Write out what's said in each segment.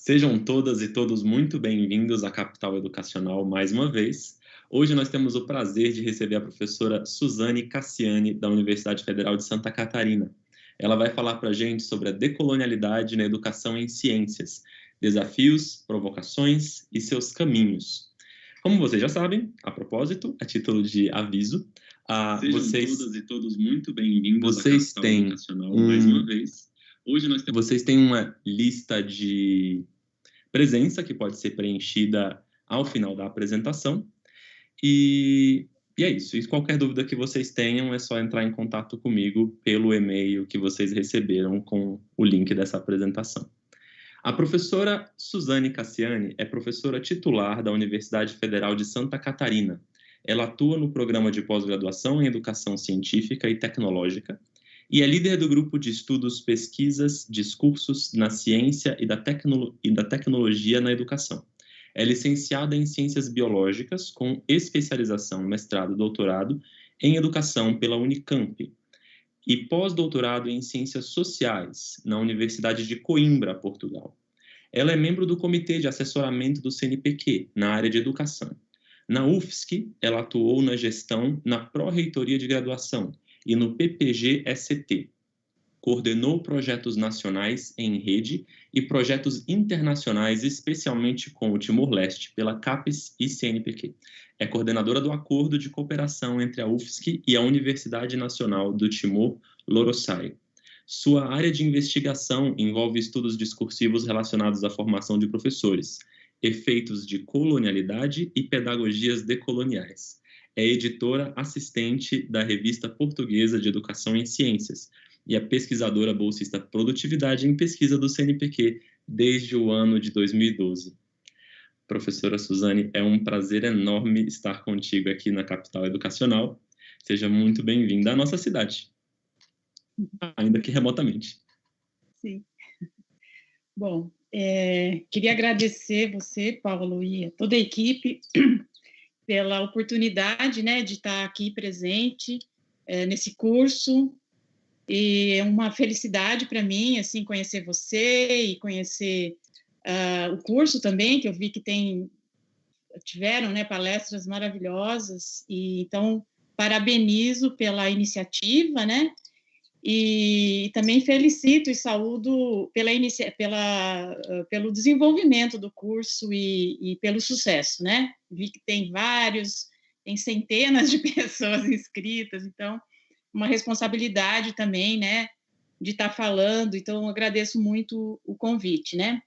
Sejam todas e todos muito bem-vindos à Capital Educacional mais uma vez. Hoje nós temos o prazer de receber a professora Suzane Cassiani, da Universidade Federal de Santa Catarina. Ela vai falar para a gente sobre a decolonialidade na educação em ciências, desafios, provocações e seus caminhos. Como vocês já sabem, a propósito, a título de aviso, Sejam todas e todos muito bem-vindos à Capital Educacional mais uma vez. Hoje vocês têm uma lista de presença que pode ser preenchida ao final da apresentação. E é isso. E qualquer dúvida que vocês tenham, é só entrar em contato comigo pelo e-mail que vocês receberam com o link dessa apresentação. A professora Suzane Cassiani é professora titular da Universidade Federal de Santa Catarina. Ela atua no programa de pós-graduação em Educação Científica e Tecnológica e é líder do grupo de estudos, pesquisas, discursos na ciência e da tecnologia na educação. É licenciada em Ciências Biológicas, com especialização, mestrado e doutorado em Educação pela Unicamp, e pós-doutorado em Ciências Sociais na Universidade de Coimbra, Portugal. Ela é membro do Comitê de Assessoramento do CNPq, na área de Educação. Na UFSC, ela atuou na gestão na Pró-Reitoria de Graduação e no PPG-ST. Coordenou projetos nacionais em rede e projetos internacionais, especialmente com o Timor-Leste, pela CAPES e CNPq. É coordenadora do Acordo de Cooperação entre a UFSC e a Universidade Nacional do Timor-Leste. Sua área de investigação envolve estudos discursivos relacionados à formação de professores, efeitos de colonialidade e pedagogias decoloniais. É editora assistente da Revista Portuguesa de Educação em Ciências e é pesquisadora bolsista Produtividade em Pesquisa do CNPq desde o ano de 2012. Professora Suzane, é um prazer enorme estar contigo aqui na Capital Educacional. Seja muito bem-vinda à nossa cidade, ainda que remotamente. Sim. Bom, queria agradecer você, Paulo, e a toda a equipe pela oportunidade, né, de estar aqui presente nesse curso, e é uma felicidade para mim, assim, conhecer você e conhecer o curso também, que eu vi que tiveram, né, palestras maravilhosas, e então parabenizo pela iniciativa, né, e também felicito e saúdo pelo desenvolvimento do curso e pelo sucesso, né? Vi que tem centenas de pessoas inscritas, então, uma responsabilidade também, né, de estar falando, então, agradeço muito o convite, né?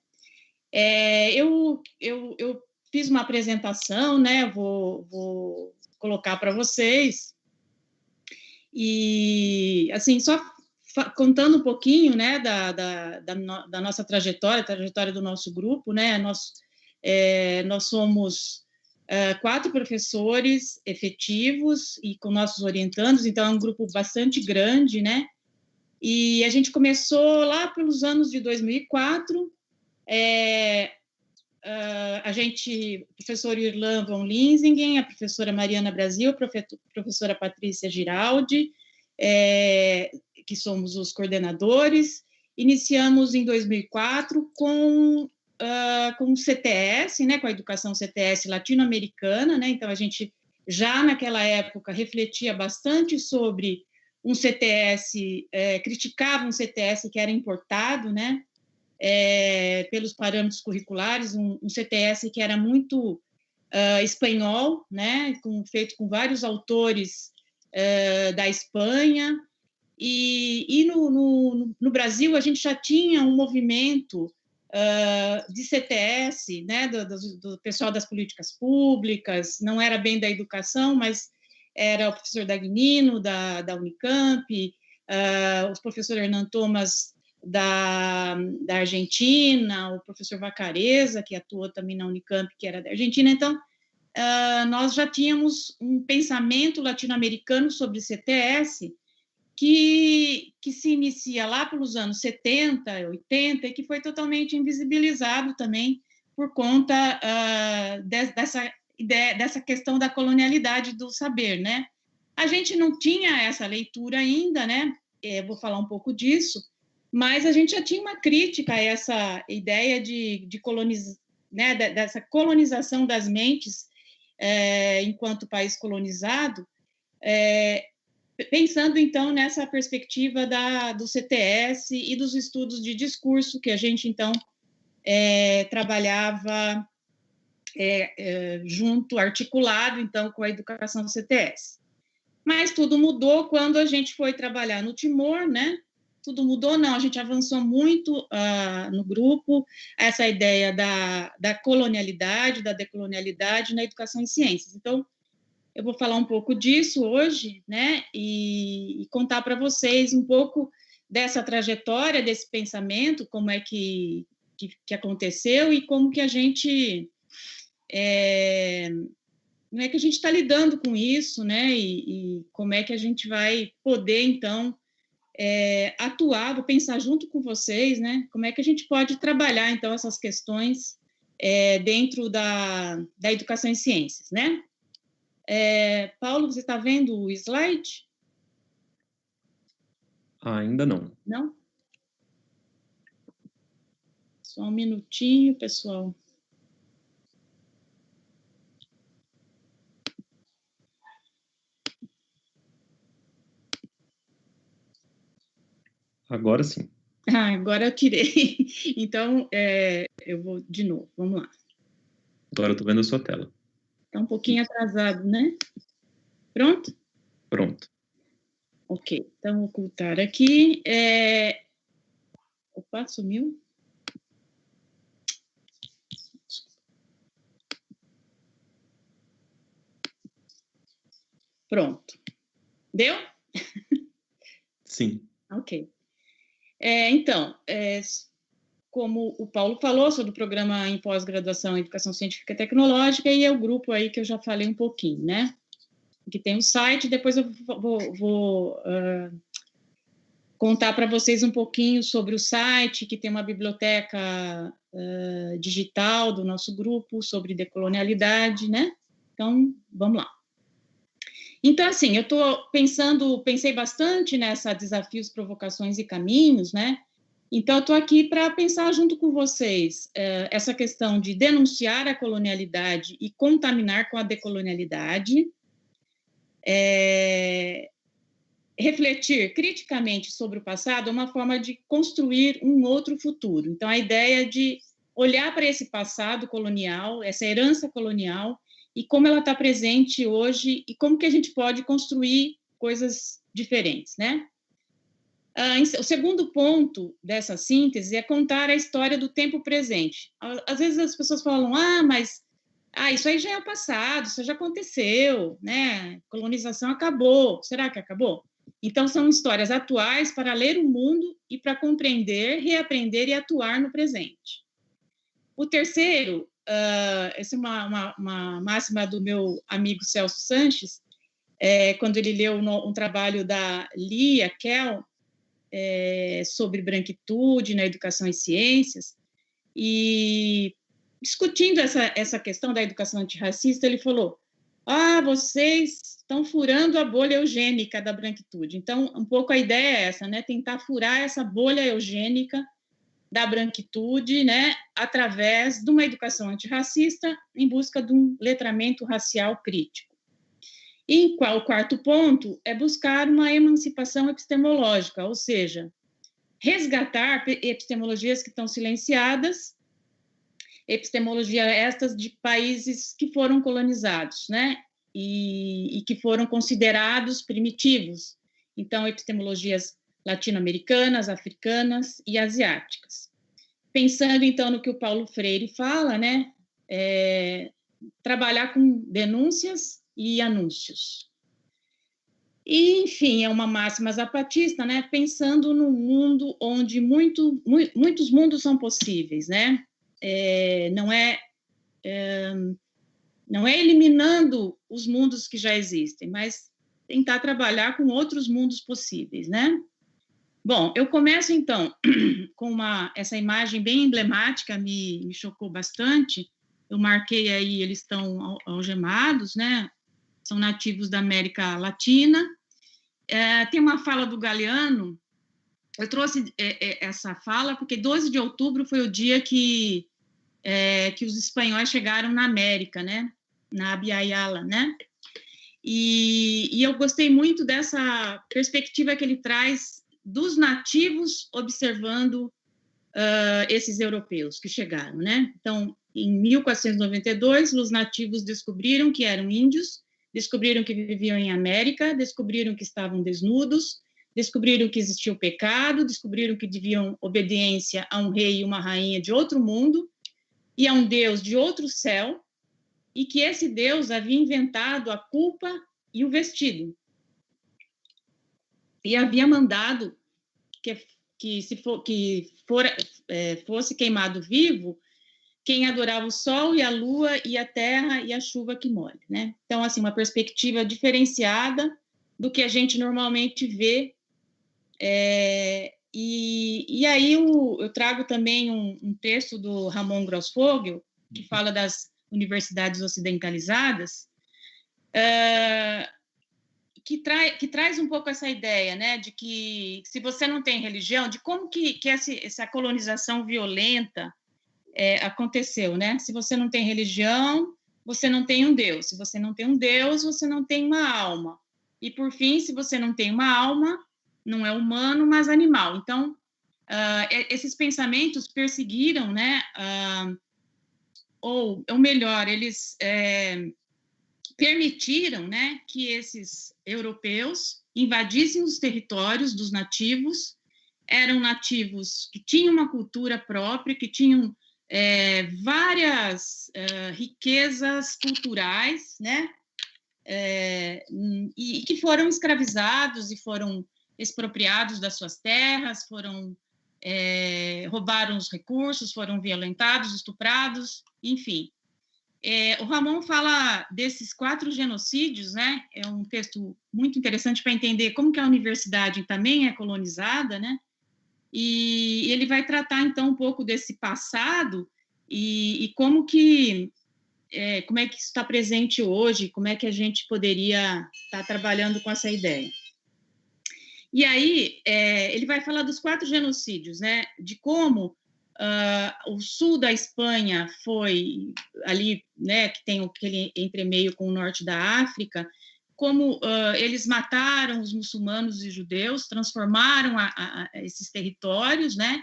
Eu fiz uma apresentação, né, vou colocar para vocês, e, assim, só contando um pouquinho, né, da nossa trajetória, a trajetória do nosso grupo, né, nós somos 4 professores efetivos e com nossos orientandos, então é um grupo bastante grande, né, e a gente começou lá pelos anos de 2004, o professor Irlan von Linsingen, a professora Mariana Brasil, a professora Patrícia Giraldi, que somos os coordenadores. Iniciamos em 2004 com o CTS, né, com a educação CTS latino-americana, né, então a gente já naquela época refletia bastante sobre um CTS, criticava um CTS que era importado, né, pelos parâmetros curriculares, um CTS que era muito espanhol, né, feito com vários autores da Espanha, e no Brasil a gente já tinha um movimento de CTS, né, do pessoal das políticas públicas, não era bem da educação, mas era o professor Dagnino, da Unicamp, o professor Hernan Thomas, da Argentina, o professor Vacareza, que atuou também na Unicamp, que era da Argentina. Então, nós já tínhamos um pensamento latino-americano sobre CTS que se inicia lá pelos anos 70, 80, e que foi totalmente invisibilizado também por conta dessa questão da colonialidade do saber, né? A gente não tinha essa leitura ainda, né? Vou falar um pouco disso, mas a gente já tinha uma crítica a essa ideia de né, dessa colonização das mentes enquanto país colonizado, pensando, então, nessa perspectiva do CTS e dos estudos de discurso que a gente, então, trabalhava junto, articulado, então, com a educação do CTS. Mas tudo mudou quando a gente foi trabalhar no Timor, né? Tudo mudou, não, a gente avançou muito no grupo, essa ideia da colonialidade, da decolonialidade na educação em ciências. Então, eu vou falar um pouco disso hoje, né, e contar para vocês um pouco dessa trajetória, desse pensamento, como é que aconteceu e como que a gente... como é que a gente está lidando com isso, né, e como é que a gente vai poder, então, atuar, vou pensar junto com vocês, né, como é que a gente pode trabalhar, então, essas questões dentro da educação em ciências, né? Paulo, você está vendo o slide? Ainda não. Não? Só um minutinho, pessoal. Agora sim. Agora eu tirei. Então, eu vou de novo. Vamos lá. Agora eu estou vendo a sua tela. Está um pouquinho atrasado, né? Pronto? Pronto. Ok. Então, ocultar aqui. Opa, sumiu. Pronto. Deu? Sim. Ok. Então, como o Paulo falou, sou do programa em pós-graduação em Educação Científica e Tecnológica, e é o grupo aí que eu já falei um pouquinho, né? Que tem o site, depois eu vou contar para vocês um pouquinho sobre o site, que tem uma biblioteca digital do nosso grupo sobre decolonialidade, né? Então, vamos lá. Então, assim, eu pensei bastante nessa desafios, provocações e caminhos, né? Então, eu estou aqui para pensar junto com vocês essa questão de denunciar a colonialidade e contaminar com a decolonialidade, refletir criticamente sobre o passado é uma forma de construir um outro futuro. Então, a ideia de olhar para esse passado colonial, essa herança colonial, e como ela está presente hoje e como que a gente pode construir coisas diferentes, né? O segundo ponto dessa síntese é contar a história do tempo presente. Às vezes as pessoas falam, mas isso aí já é o passado, isso já aconteceu, né? A colonização acabou. Será que acabou? Então, são histórias atuais para ler o mundo e para compreender, reaprender e atuar no presente. O terceiro, essa é uma máxima do meu amigo Celso Sanches, quando ele leu um trabalho da Lia Kell, sobre branquitude na educação e ciências, e discutindo essa questão da educação antirracista, ele falou, vocês estão furando a bolha eugênica da branquitude. Então, um pouco a ideia é essa, né? Tentar furar essa bolha eugênica da branquitude, né? Através de uma educação antirracista em busca de um letramento racial crítico. E o quarto ponto é buscar uma emancipação epistemológica, ou seja, resgatar epistemologias que estão silenciadas, epistemologia estas de países que foram colonizados, né? E que foram considerados primitivos. Então, epistemologias latino-americanas, africanas e asiáticas. Pensando, então, no que o Paulo Freire fala, né? Trabalhar com denúncias e anúncios. E, enfim, é uma máxima zapatista, né? Pensando num mundo onde muitos mundos são possíveis, né? Não é eliminando os mundos que já existem, mas tentar trabalhar com outros mundos possíveis, né? Bom, eu começo, então, com essa imagem bem emblemática, me chocou bastante. Eu marquei aí, eles estão algemados, né? São nativos da América Latina. Tem uma fala do Galeano, eu trouxe essa fala porque 12 de outubro foi o dia que os espanhóis chegaram na América, né? Na Abya Yala, né? E eu gostei muito dessa perspectiva que ele traz dos nativos observando esses europeus que chegaram, né? Então, em 1492, os nativos descobriram que eram índios, descobriram que viviam em América, descobriram que estavam desnudos, descobriram que existia o pecado, descobriram que deviam obediência a um rei e uma rainha de outro mundo e a um Deus de outro céu, e que esse Deus havia inventado a culpa e o vestido. E havia mandado que fosse queimado vivo quem adorava o sol e a lua e a terra e a chuva que molha, né? Então, assim, uma perspectiva diferenciada do que a gente normalmente vê. E aí eu trago também um texto do Ramon Grossfogel, que fala das universidades ocidentalizadas, que traz um pouco essa ideia, né, de que se você não tem religião, de como que essa colonização violenta aconteceu, né? Se você não tem religião, você não tem um Deus. Se você não tem um Deus, você não tem uma alma. E, por fim, se você não tem uma alma, não é humano, mas animal. Então, esses pensamentos perseguiram, né, ou melhor, eles permitiram, né, que esses europeus invadissem os territórios dos nativos. Eram nativos que tinham uma cultura própria, que tinham várias riquezas culturais, né, e que foram escravizados e foram expropriados das suas terras, roubaram os recursos, foram violentados, estuprados, enfim. O Ramon fala desses 4 genocídios, né? É um texto muito interessante para entender como que a universidade também é colonizada, né? E ele vai tratar, então, um pouco desse passado e como que isso está presente hoje, como é que a gente poderia estar trabalhando com essa ideia. E aí, ele vai falar dos 4 genocídios, né? De como o sul da Espanha foi ali, né, que tem aquele entremeio com o norte da África, como eles mataram os muçulmanos e judeus, transformaram esses territórios, né?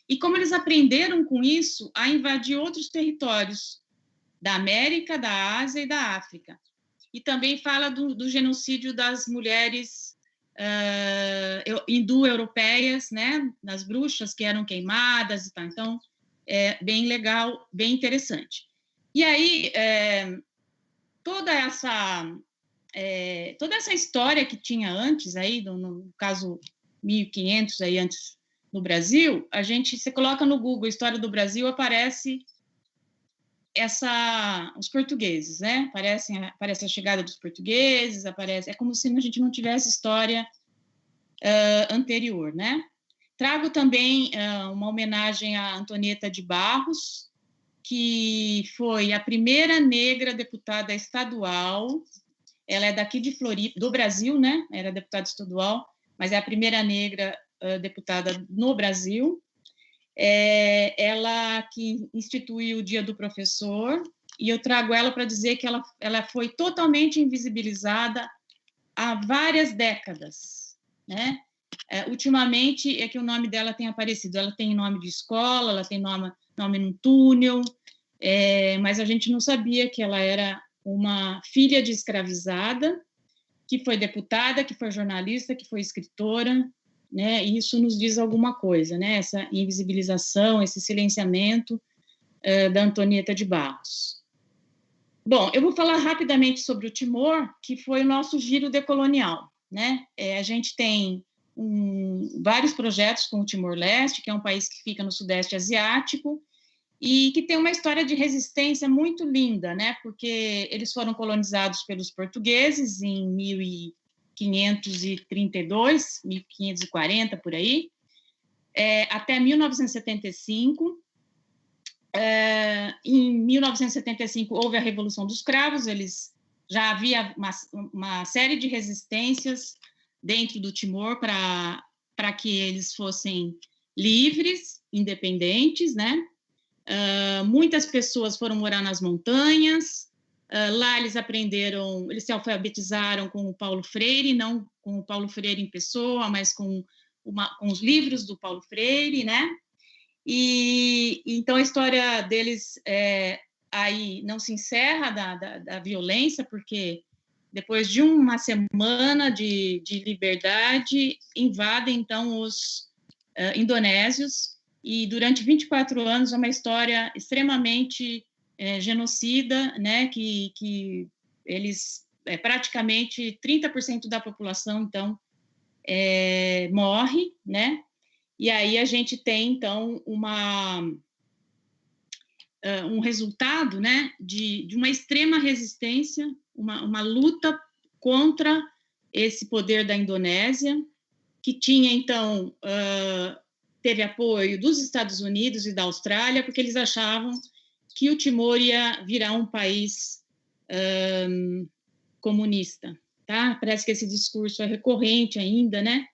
E como eles aprenderam com isso a invadir outros territórios da América, da Ásia e da África. E também fala do genocídio das mulheres hindu-europeias, né? Das bruxas que eram queimadas e tal. Então, é bem legal, bem interessante. E aí, toda essa história que tinha antes, aí, no caso 1500 aí antes no Brasil, você coloca no Google História do Brasil, aparece os portugueses, né? Aparece a chegada dos portugueses, é como se a gente não tivesse história anterior, né? Trago também uma homenagem a Antonieta de Barros, que foi a primeira negra deputada estadual. Ela é daqui de Floripa, do Brasil, né? Era deputada estadual, mas é a primeira negra deputada no Brasil. Ela que instituiu o Dia do Professor, e eu trago ela para dizer que ela foi totalmente invisibilizada há várias décadas, né? Ultimamente é que o nome dela tem aparecido. Ela tem nome de escola, ela tem nome num túnel, mas a gente não sabia que ela era uma filha de escravizada, que foi deputada, que foi jornalista, que foi escritora, né? E isso nos diz alguma coisa, né? Essa invisibilização, esse silenciamento da Antonieta de Barros. Bom, eu vou falar rapidamente sobre o Timor, que foi o nosso giro decolonial, né? A gente tem vários projetos com o Timor-Leste, que é um país que fica no Sudeste Asiático, e que tem uma história de resistência muito linda, né? Porque eles foram colonizados pelos portugueses em 1532, 1540, por aí, até 1975. Em 1975 houve a Revolução dos Cravos, já havia uma série de resistências dentro do Timor para para que eles fossem livres, independentes, né? Muitas pessoas foram morar nas montanhas, lá eles aprenderam, eles se alfabetizaram com o Paulo Freire, não com o Paulo Freire em pessoa, mas com os livros do Paulo Freire, né? E então a história deles aí não se encerra da violência, porque depois de uma semana de liberdade, invadem então os indonésios, e durante 24 anos é uma história extremamente genocida, né, que eles, praticamente 30% da população, então, morre, né, e aí a gente tem, então, um resultado, né, de uma extrema resistência, uma luta contra esse poder da Indonésia, que tinha, então, teve apoio dos Estados Unidos e da Austrália, porque eles achavam que o Timor ia virar um país comunista, tá? Parece que esse discurso é recorrente ainda, né?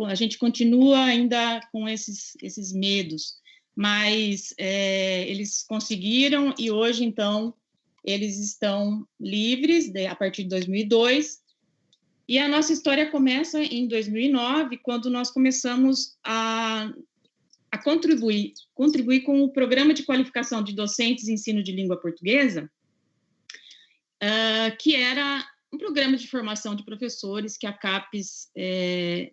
A gente continua ainda com esses medos, mas eles conseguiram, e hoje, então, eles estão livres a partir de 2002, e a nossa história começa em 2009, quando nós começamos a contribuir com o Programa de Qualificação de Docentes e Ensino de Língua Portuguesa, que era um programa de formação de professores que a CAPES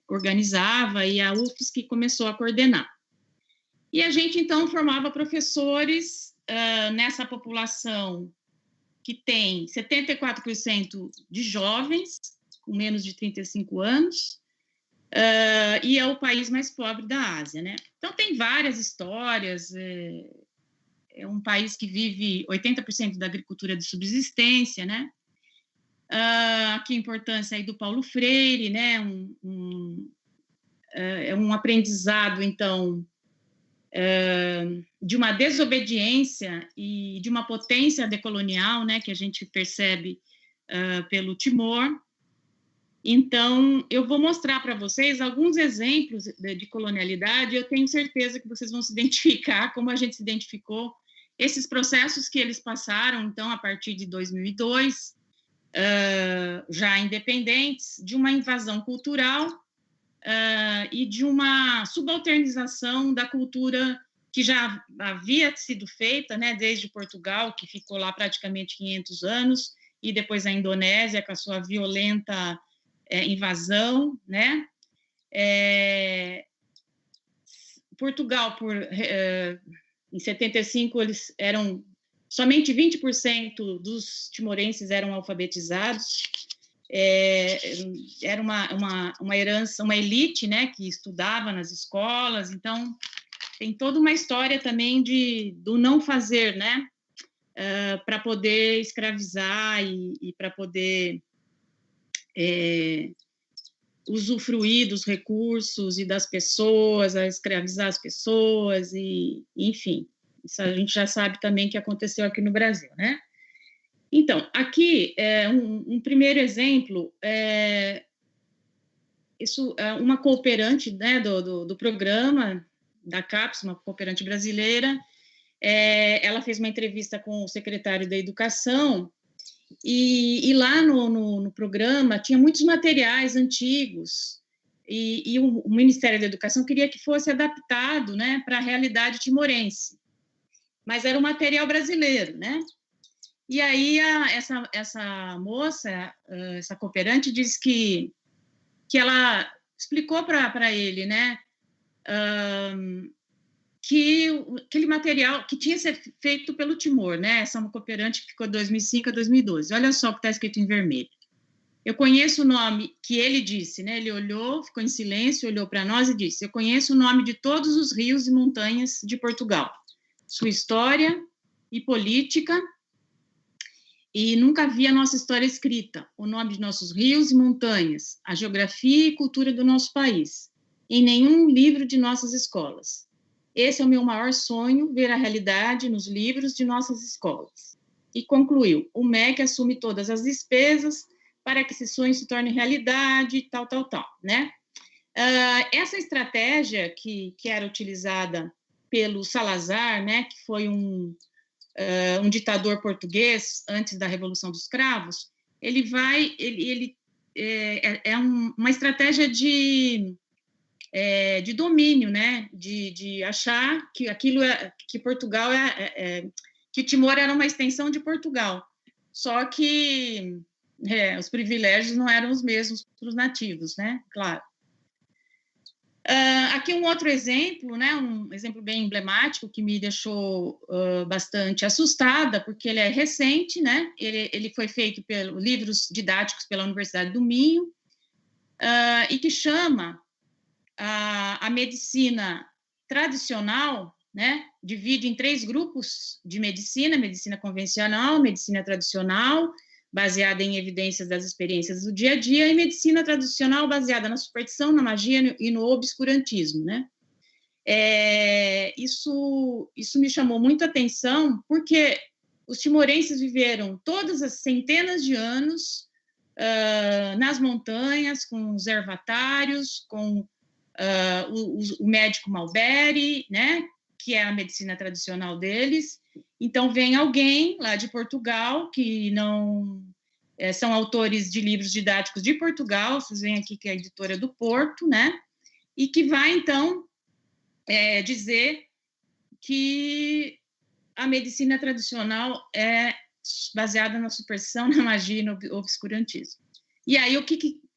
organizava e a UFSC começou a coordenar. E a gente, então, formava professores nessa população que tem 74% de jovens, com menos de 35 anos, e é o país mais pobre da Ásia, né? Então, tem várias histórias, é um país que vive 80% da agricultura de subsistência, né? Aqui a importância aí do Paulo Freire, né? É um aprendizado, então, de uma desobediência e de uma potência decolonial, né? Que a gente percebe pelo Timor. Então, eu vou mostrar para vocês alguns exemplos de colonialidade, eu tenho certeza que vocês vão se identificar, como a gente se identificou, esses processos que eles passaram, então, a partir de 2002, já independentes, de uma invasão cultural e de uma subalternização da cultura que já havia sido feita, né, desde Portugal, que ficou lá praticamente 500 anos, e depois a Indonésia, com a sua violenta invasão, né? Portugal, em 75, eles eram somente 20% dos timorenses eram alfabetizados. Era uma herança, uma elite, né, que estudava nas escolas. Então, tem toda uma história também do não fazer, né, para poder escravizar e para poder usufruir dos recursos e das pessoas, a escravizar as pessoas, e enfim, isso a gente já sabe também que aconteceu aqui no Brasil, né? Então, aqui, um primeiro exemplo, isso é uma cooperante, né, do programa da CAPES, uma cooperante brasileira, ela fez uma entrevista com o secretário da Educação, e lá no programa tinha muitos materiais antigos, e o Ministério da Educação queria que fosse adaptado, né, para a realidade timorense, mas era um material brasileiro, né? E aí essa moça, essa cooperante, disse que ela explicou para ele, né, que aquele material que tinha sido feito pelo Timor, né? Essa é uma cooperante que ficou de 2005 a 2012. Olha só o que está escrito em vermelho. Eu conheço o nome que ele disse, né? Ele olhou, ficou em silêncio, olhou para nós e disse: eu conheço o nome de todos os rios e montanhas de Portugal, sua história e política, e nunca vi a nossa história escrita, o nome de nossos rios e montanhas, a geografia e cultura do nosso país, em nenhum livro de nossas escolas. Esse é o meu maior sonho, ver a realidade nos livros de nossas escolas. E concluiu: o MEC assume todas as despesas para que esse sonho se torne realidade, tal, né? Essa estratégia que era utilizada pelo Salazar, né, que foi um ditador português antes da Revolução dos Cravos, uma estratégia de domínio, né, de achar que aquilo que Portugal que Timor era uma extensão de Portugal, só que os privilégios não eram os mesmos para os nativos, né, claro. Aqui um outro exemplo, né, um exemplo bem emblemático que me deixou bastante assustada, porque ele é recente, né, ele foi feito pelos livros didáticos pela Universidade do Minho, e que chama a medicina tradicional, né, divide em 3 grupos de medicina convencional, medicina tradicional, baseada em evidências das experiências do dia a dia, e medicina tradicional baseada na superstição, na magia e no obscurantismo, né? Isso me chamou muita atenção, porque os timorenses viveram todas as centenas de anos nas montanhas, com os ervatários, com o médico Malberi, né, que é a medicina tradicional deles. Então, vem alguém lá de Portugal, que não são autores de livros didáticos de Portugal, vocês veem aqui que é a editora do Porto, né, e que vai, então, dizer que a medicina tradicional é baseada na superstição, na magia e no obscurantismo. E aí,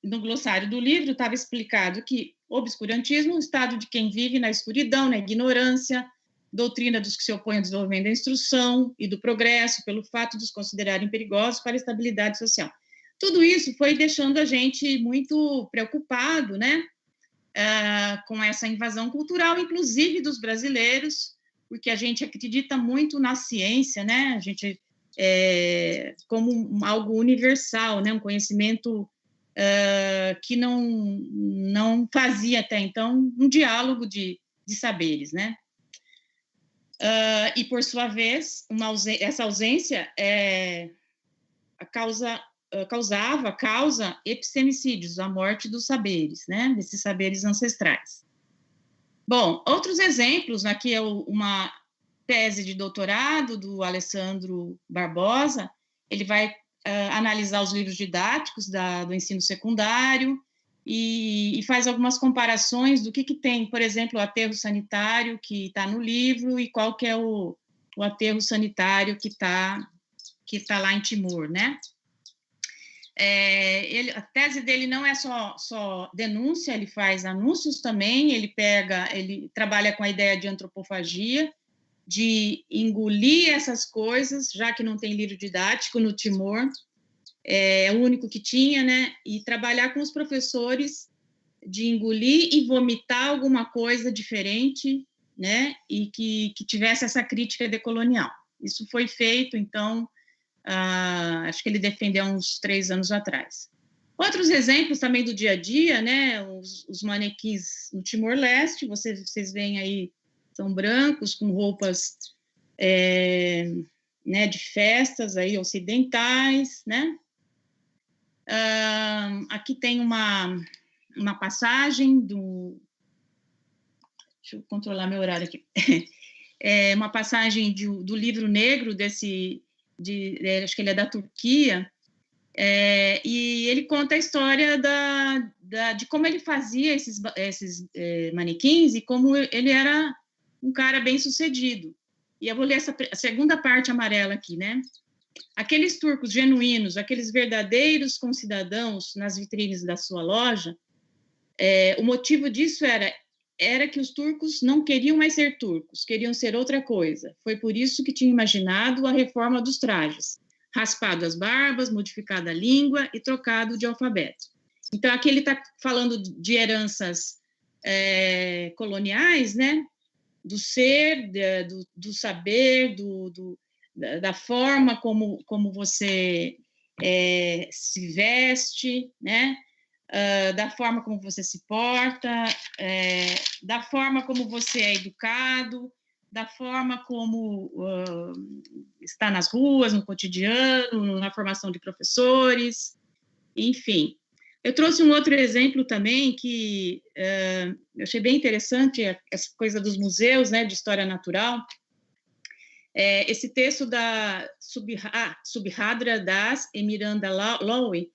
no glossário do livro estava explicado que obscurantismo é o estado de quem vive na escuridão, na ignorância, doutrina dos que se opõem ao desenvolvimento da instrução e do progresso, pelo fato de os considerarem perigosos para a estabilidade social. Tudo isso foi deixando a gente muito preocupado, né, com essa invasão cultural, inclusive dos brasileiros, porque a gente acredita muito na ciência, né, a gente como algo universal, né, um conhecimento que não fazia até então um diálogo de saberes, né? E, por sua vez, essa ausência causa epistemicídios, a morte dos saberes, né? Desses saberes ancestrais. Bom, outros exemplos, aqui é uma tese de doutorado do Alessandro Barbosa, ele vai analisar os livros didáticos do ensino secundário e faz algumas comparações do que tem, por exemplo, o aterro sanitário que está no livro e qual que é o aterro sanitário que tá lá em Timor, né? A tese dele não é só denúncia, ele faz anúncios também, ele trabalha com a ideia de antropofagia, de engolir essas coisas, já que não tem livro didático no Timor, é o único que tinha, né? E trabalhar com os professores de engolir e vomitar alguma coisa diferente, né? E que tivesse essa crítica decolonial. Isso foi feito, então, acho que ele defendeu uns 3 anos atrás. Outros exemplos também do dia a dia, né? Os manequins no Timor-Leste, vocês veem aí, são brancos, com roupas né, de festas aí, ocidentais, né? Aqui tem uma passagem deixa eu controlar meu horário aqui. Uma passagem do livro negro acho que ele é da Turquia, e ele conta a história de como ele fazia esses manequins e como ele era um cara bem sucedido. E eu vou ler a segunda parte amarela aqui, né? Aqueles turcos genuínos, aqueles verdadeiros concidadãos nas vitrines da sua loja, o motivo disso era que os turcos não queriam mais ser turcos, queriam ser outra coisa. Foi por isso que tinham imaginado a reforma dos trajes, raspado as barbas, modificado a língua e trocado de alfabeto. Então, aqui ele está falando de heranças coloniais, né? Do ser, do saber, da forma como você se veste, né? Da forma como você se porta, da forma como você é educado, da forma como está nas ruas, no cotidiano, na formação de professores, enfim. Eu trouxe um outro exemplo também que eu achei bem interessante, essa coisa dos museus, né, de história natural. Esse texto da Subhadra Das e Miranda Lowy,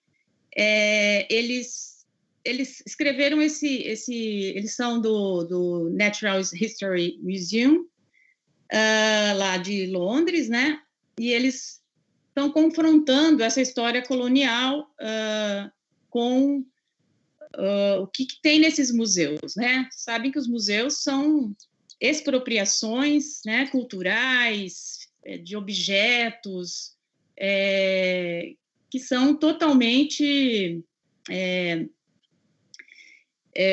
eles escreveram eles são do Natural History Museum, lá de Londres, né? E eles estão confrontando essa história colonial com o que tem nesses museus, né? Sabem que os museus são expropriações, né, culturais, de objetos, que são totalmente...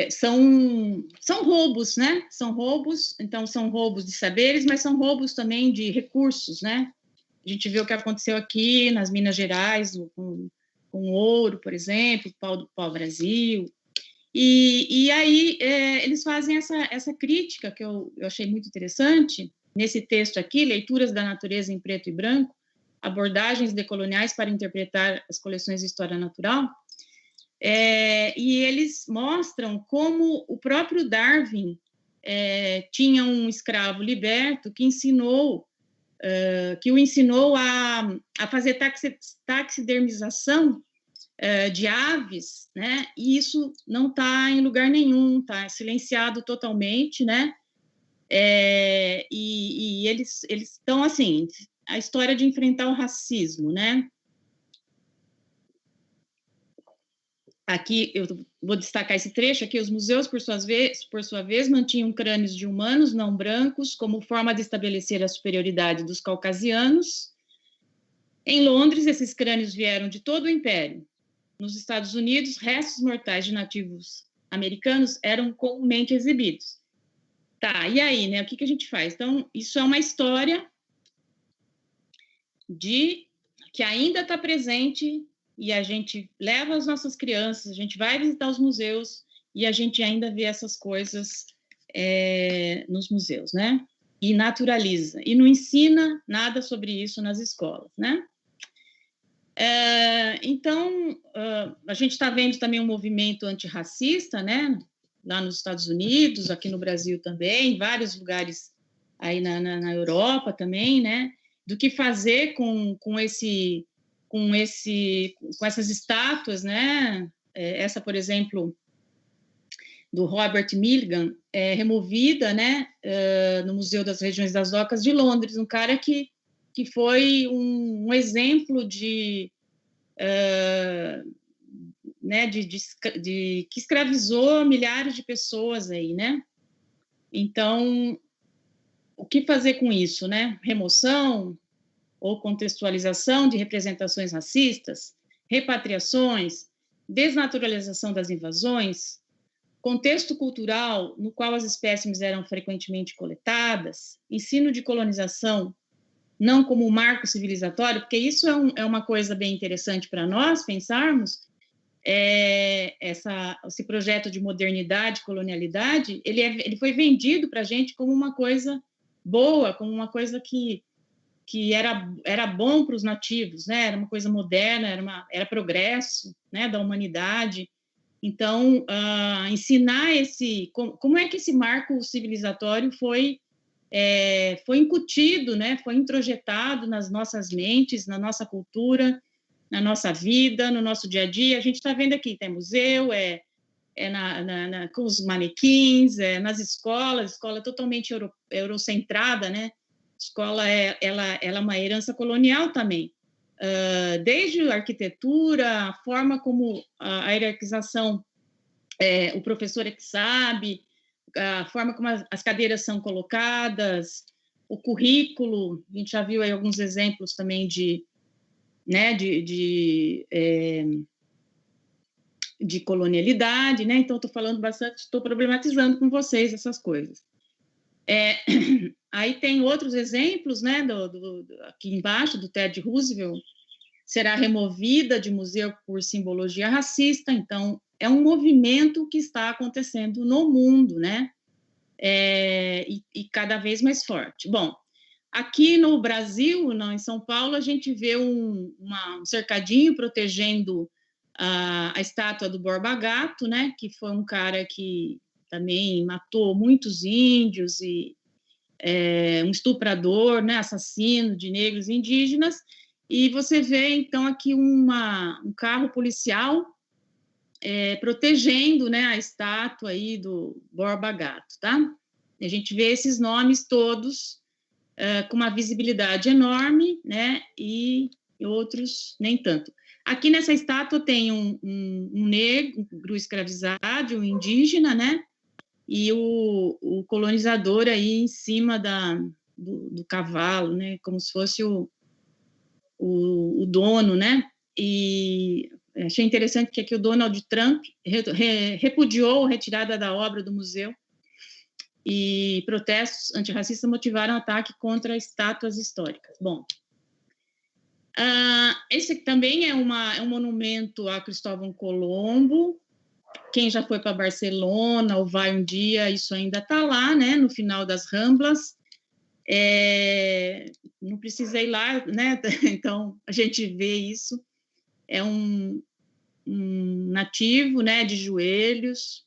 são roubos, né? São roubos, então são roubos de saberes, mas são roubos também de recursos, né? A gente vê o que aconteceu aqui nas Minas Gerais, com ouro, por exemplo, pau-brasil. E aí eles fazem essa crítica, que eu achei muito interessante, nesse texto aqui, Leituras da Natureza em Preto e Branco, abordagens decoloniais para interpretar as coleções de história natural. E eles mostram como o próprio Darwin tinha um escravo liberto que o ensinou a fazer taxidermização de aves, né? E isso não está em lugar nenhum, está silenciado totalmente, né? E eles estão assim, a história de enfrentar o racismo, né? Aqui eu vou destacar esse trecho aqui. Os museus, por sua vez, mantinham crânios de humanos não brancos como forma de estabelecer a superioridade dos caucasianos. Em Londres, esses crânios vieram de todo o Império. Nos Estados Unidos, restos mortais de nativos americanos eram comumente exibidos. Tá, e aí, né? O que a gente faz? Então, isso é uma história que ainda está presente, e a gente leva as nossas crianças, a gente vai visitar os museus e a gente ainda vê essas coisas nos museus, né? E naturaliza. E não ensina nada sobre isso nas escolas, né? Então, a gente está vendo também um movimento antirracista, né? Lá nos Estados Unidos, aqui no Brasil também, em vários lugares aí na Europa também, né? Do que fazer com essas estátuas, né? Essa, por exemplo, do Robert Milligan, removida, né? No Museu das Regiões das Docas de Londres, um cara que foi um exemplo né, que escravizou milhares de pessoas aí, né? Então, o que fazer com isso, né? Remoção ou contextualização de representações racistas, repatriações, desnaturalização das invasões, contexto cultural no qual as espécimes eram frequentemente coletadas, ensino de colonização não como marco civilizatório, porque isso é uma coisa bem interessante para nós pensarmos. Esse projeto de modernidade, colonialidade, ele foi vendido para a gente como uma coisa boa, como uma coisa que era bom para os nativos, né? Era uma coisa moderna, era progresso, né, da humanidade. Então, ensinar como é que esse marco civilizatório foi incutido, né? Foi introjetado nas nossas mentes, na nossa cultura, na nossa vida, no nosso dia a dia. A gente está vendo aqui, tem museu, com os manequins, nas escola totalmente eurocentrada, né? Escola ela é uma herança colonial também, desde a arquitetura, a forma como a hierarquização, o professor é que sabe, a forma como as cadeiras são colocadas, o currículo. A gente já viu aí alguns exemplos também de colonialidade, né? Então, estou falando bastante, estou problematizando com vocês essas coisas. Aí tem outros exemplos, né? Aqui embaixo, do Ted Roosevelt, será removida de museu por simbologia racista. Então, é um movimento que está acontecendo no mundo, né? E cada vez mais forte. Bom, aqui no Brasil, em São Paulo, a gente vê um cercadinho protegendo a estátua do Borba Gato, né, que foi um cara que também matou muitos índios e um estuprador, né, assassino de negros e indígenas, e você vê, então, aqui um carro policial protegendo, né, a estátua aí do Borba Gato, tá? A gente vê esses nomes todos com uma visibilidade enorme, né, e outros nem tanto. Aqui nessa estátua tem um negro escravizado, um indígena, né, e o colonizador aí em cima do cavalo, né, como se fosse o dono, né, e achei interessante que aqui o Donald Trump repudiou a retirada da obra do museu e protestos antirracistas motivaram ataque contra estátuas históricas. Bom, esse também é um monumento a Cristóvão Colombo. Quem já foi para Barcelona ou vai um dia, isso ainda está lá, né, no final das Ramblas. Não precisei ir lá, né, então a gente vê isso. É um nativo, né, de joelhos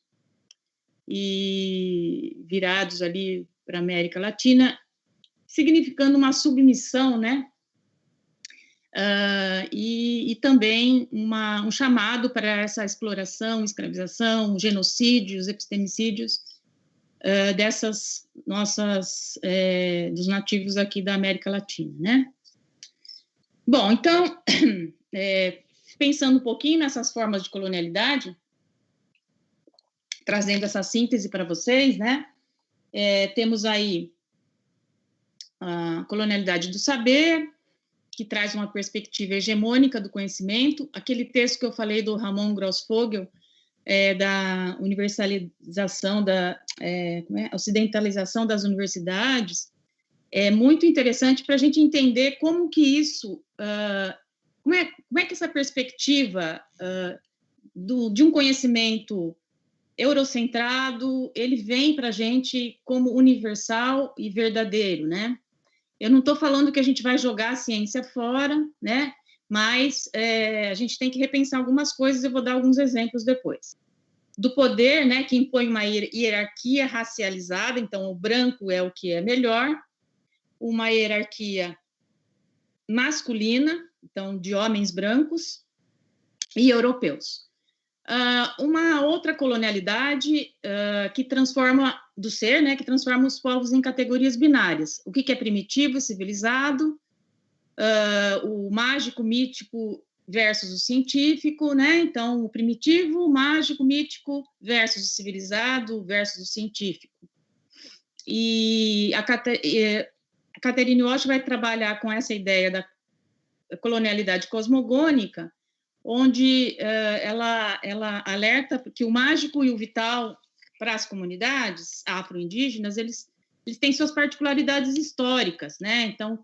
e virados ali para a América Latina, significando uma submissão, né, e também um chamado para essa exploração, escravização, genocídios, epistemicídios dessas nossas, dos nativos aqui da América Latina, né? Bom, então, pensando um pouquinho nessas formas de colonialidade, trazendo essa síntese para vocês, né? Temos aí a colonialidade do saber, que traz uma perspectiva hegemônica do conhecimento. Aquele texto que eu falei do Ramon Grossfogel, da universalização, ocidentalização das universidades, é muito interessante para a gente entender como que isso, como é que essa perspectiva de um conhecimento eurocentrado, ele vem para a gente como universal e verdadeiro, né? Eu não estou falando que a gente vai jogar a ciência fora, né? Mas a gente tem que repensar algumas coisas, eu vou dar alguns exemplos depois. Do poder, né, que impõe uma hierarquia racializada, então o branco é o que é melhor, uma hierarquia masculina, então de homens brancos e europeus. Uma outra colonialidade que transforma do ser, né, que transforma os povos em categorias binárias. O que é primitivo, civilizado, o mágico, mítico versus o científico, né? Então, o primitivo, o mágico, mítico versus o civilizado versus o científico. E a Catherine Walsh vai trabalhar com essa ideia da colonialidade cosmogônica, onde ela alerta que o mágico e o vital para as comunidades afro-indígenas, eles têm suas particularidades históricas, né? Então,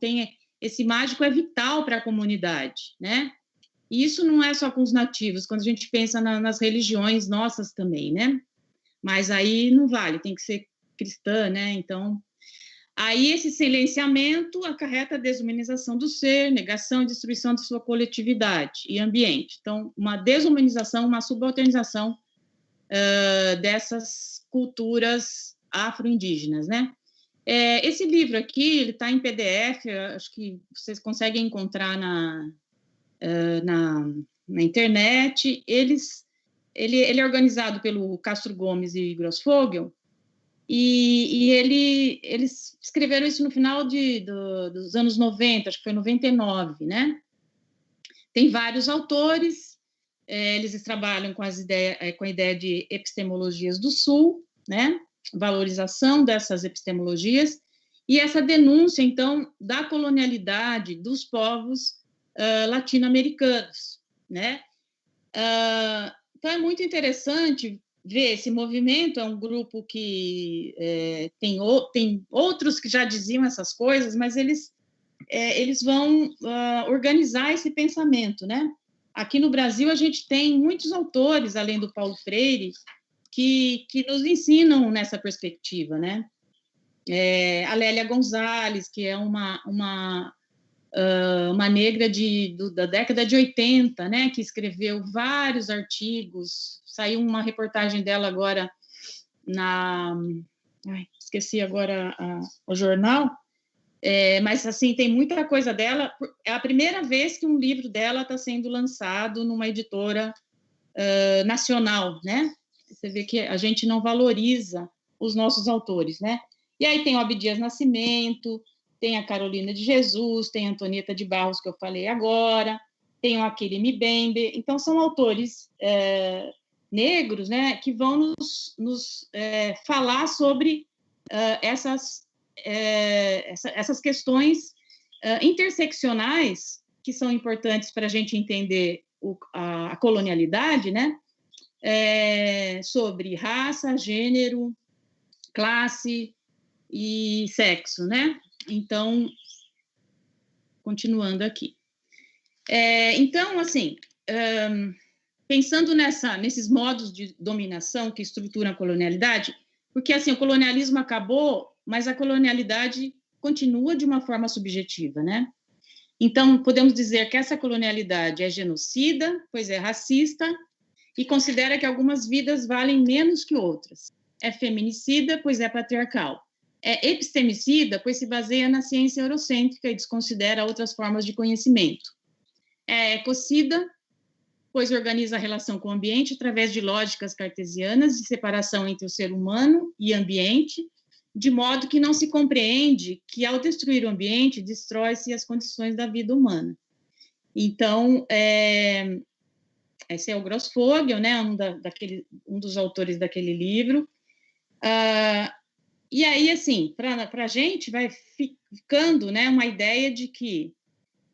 esse mágico é vital para a comunidade, né? E isso não é só com os nativos, quando a gente pensa nas religiões nossas também, né? Mas aí não vale, tem que ser cristã, né? Então, aí esse silenciamento acarreta a desumanização do ser, negação e destruição de sua coletividade e ambiente. Então, uma desumanização, uma subalternização dessas culturas afro-indígenas, né? Esse livro aqui, ele está em PDF, acho que vocês conseguem encontrar na internet. Ele é organizado pelo Castro Gomes e Grossfogel, e eles escreveram isso no final dos anos 90, acho que foi 99, né? Tem vários autores, eles trabalham com a ideia de epistemologias do Sul, né? Valorização dessas epistemologias, e essa denúncia, então, da colonialidade dos povos latino-americanos, né? Então, é muito interessante ver esse movimento. É um grupo que tem outros que já diziam essas coisas, mas eles vão organizar esse pensamento, né? Aqui no Brasil, a gente tem muitos autores, além do Paulo Freire, que nos ensinam nessa perspectiva, né? A Lélia Gonzalez, que é uma uma negra da década de 80, né, que escreveu vários artigos. Saiu uma reportagem dela agora esqueci agora o jornal, mas, assim, tem muita coisa dela. É a primeira vez que um livro dela está sendo lançado numa editora nacional, né? Você vê que a gente não valoriza os nossos autores, né? E aí tem o Abdias Nascimento, tem a Carolina de Jesus, tem a Antonieta de Barros, que eu falei agora, tem o Akili Mbembe. Então, são autores negros, né, que vão nos falar sobre essas questões interseccionais que são importantes para a gente entender a colonialidade, né, sobre raça, gênero, classe e sexo, né? Então, continuando aqui. Então, assim, pensando nesses modos de dominação que estruturam a colonialidade, porque, assim, o colonialismo acabou, mas a colonialidade continua de uma forma subjetiva, né? Então, podemos dizer que essa colonialidade é genocida, pois é racista, e considera que algumas vidas valem menos que outras. É feminicida, pois é patriarcal. É epistemicida, pois se baseia na ciência eurocêntrica e desconsidera outras formas de conhecimento. É ecocida, pois organiza a relação com o ambiente através de lógicas cartesianas de separação entre o ser humano e ambiente, de modo que não se compreende que, ao destruir o ambiente, destrói-se as condições da vida humana. Então, esse é o Grossfogel, né, um dos autores daquele livro. E aí, assim, para a gente vai ficando, né, uma ideia de que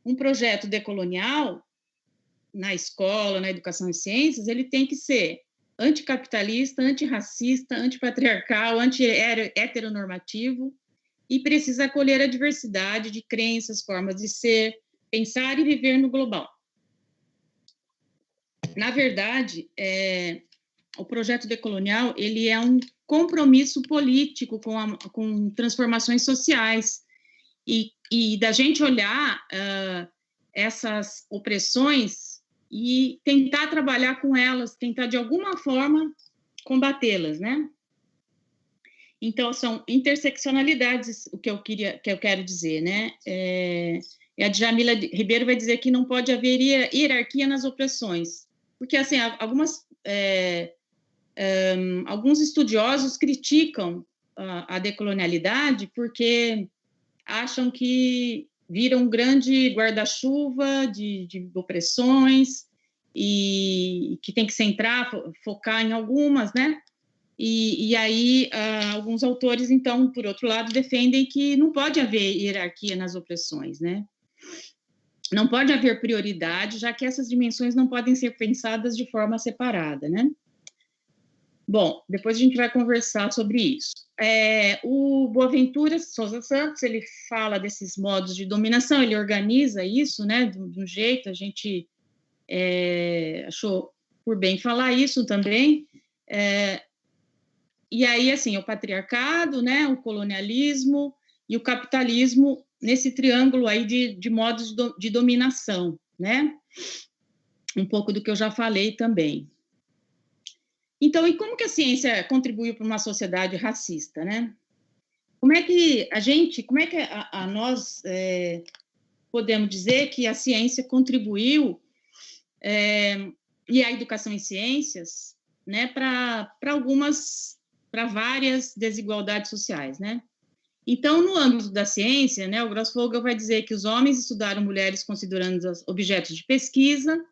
um projeto decolonial na escola, na educação e ciências, ele tem que ser anticapitalista, antirracista, antipatriarcal, anti-heteronormativo e precisa acolher a diversidade de crenças, formas de ser, pensar e viver no global. Na verdade, o projeto decolonial ele é um compromisso político com transformações sociais e da gente olhar essas opressões e tentar trabalhar com elas, tentar de alguma forma combatê-las, né? Então são interseccionalidades o que eu quero dizer, né? E a Djamila Ribeiro vai dizer que não pode haver hierarquia nas opressões, porque assim alguns estudiosos criticam a decolonialidade porque acham que vira um grande guarda-chuva de opressões e que tem que centrar, focar em algumas, né? E aí alguns autores, então, por outro lado, defendem que não pode haver hierarquia nas opressões, né? Não pode haver prioridade, já que essas dimensões não podem ser pensadas de forma separada, né? Bom, depois a gente vai conversar sobre isso. O Boaventura Souza Santos, ele fala desses modos de dominação, ele organiza isso, né, de um jeito, a gente achou por bem falar isso também. E aí, assim, o patriarcado, né, o colonialismo e o capitalismo nesse triângulo aí de modos de dominação, né? Um pouco do que eu já falei também. Então, e como que a ciência contribuiu para uma sociedade racista, né? Como é que nós podemos dizer que a ciência contribuiu e a educação em ciências, né, para várias desigualdades sociais, né? Então, no âmbito da ciência, né, o Grossfogel vai dizer que os homens estudaram mulheres considerando objetos de pesquisa,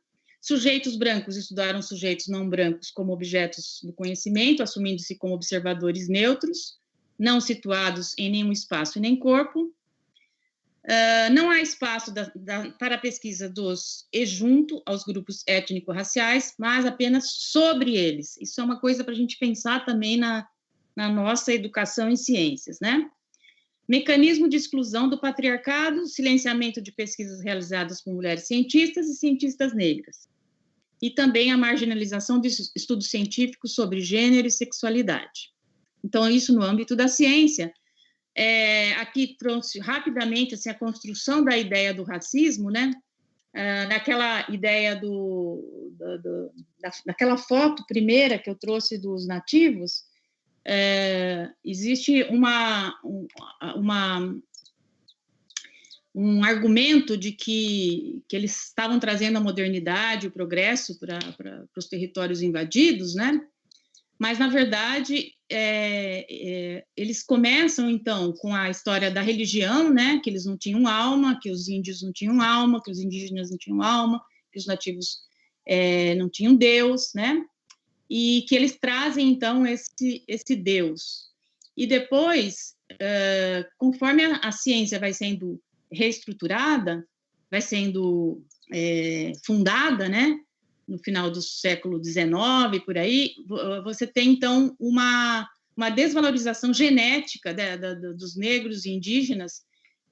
sujeitos brancos estudaram sujeitos não brancos como objetos do conhecimento, assumindo-se como observadores neutros, não situados em nenhum espaço e nem corpo. Não há espaço para a pesquisa e junto aos grupos étnico-raciais, mas apenas sobre eles. Isso é uma coisa para a gente pensar também na nossa educação em ciências, né? Mecanismo de exclusão do patriarcado, silenciamento de pesquisas realizadas por mulheres cientistas e cientistas negras. E também a marginalização de estudos científicos sobre gênero e sexualidade. Então, isso no âmbito da ciência. Aqui trouxe rapidamente assim, a construção da ideia do racismo, né? Naquela ideia daquela foto primeira que eu trouxe dos nativos, existe um argumento de que eles estavam trazendo a modernidade, o progresso para os territórios invadidos, né? Mas, na verdade, eles começam, então, com a história da religião, né? Que eles não tinham alma, que os índios não tinham alma, que os indígenas não tinham alma, que os nativos não tinham Deus, né? E que eles trazem, então, esse Deus. E depois, conforme a ciência vai sendo reestruturada, vai sendo fundada, né? No final do século XIX, por aí, você tem, então, uma desvalorização genética dos negros e indígenas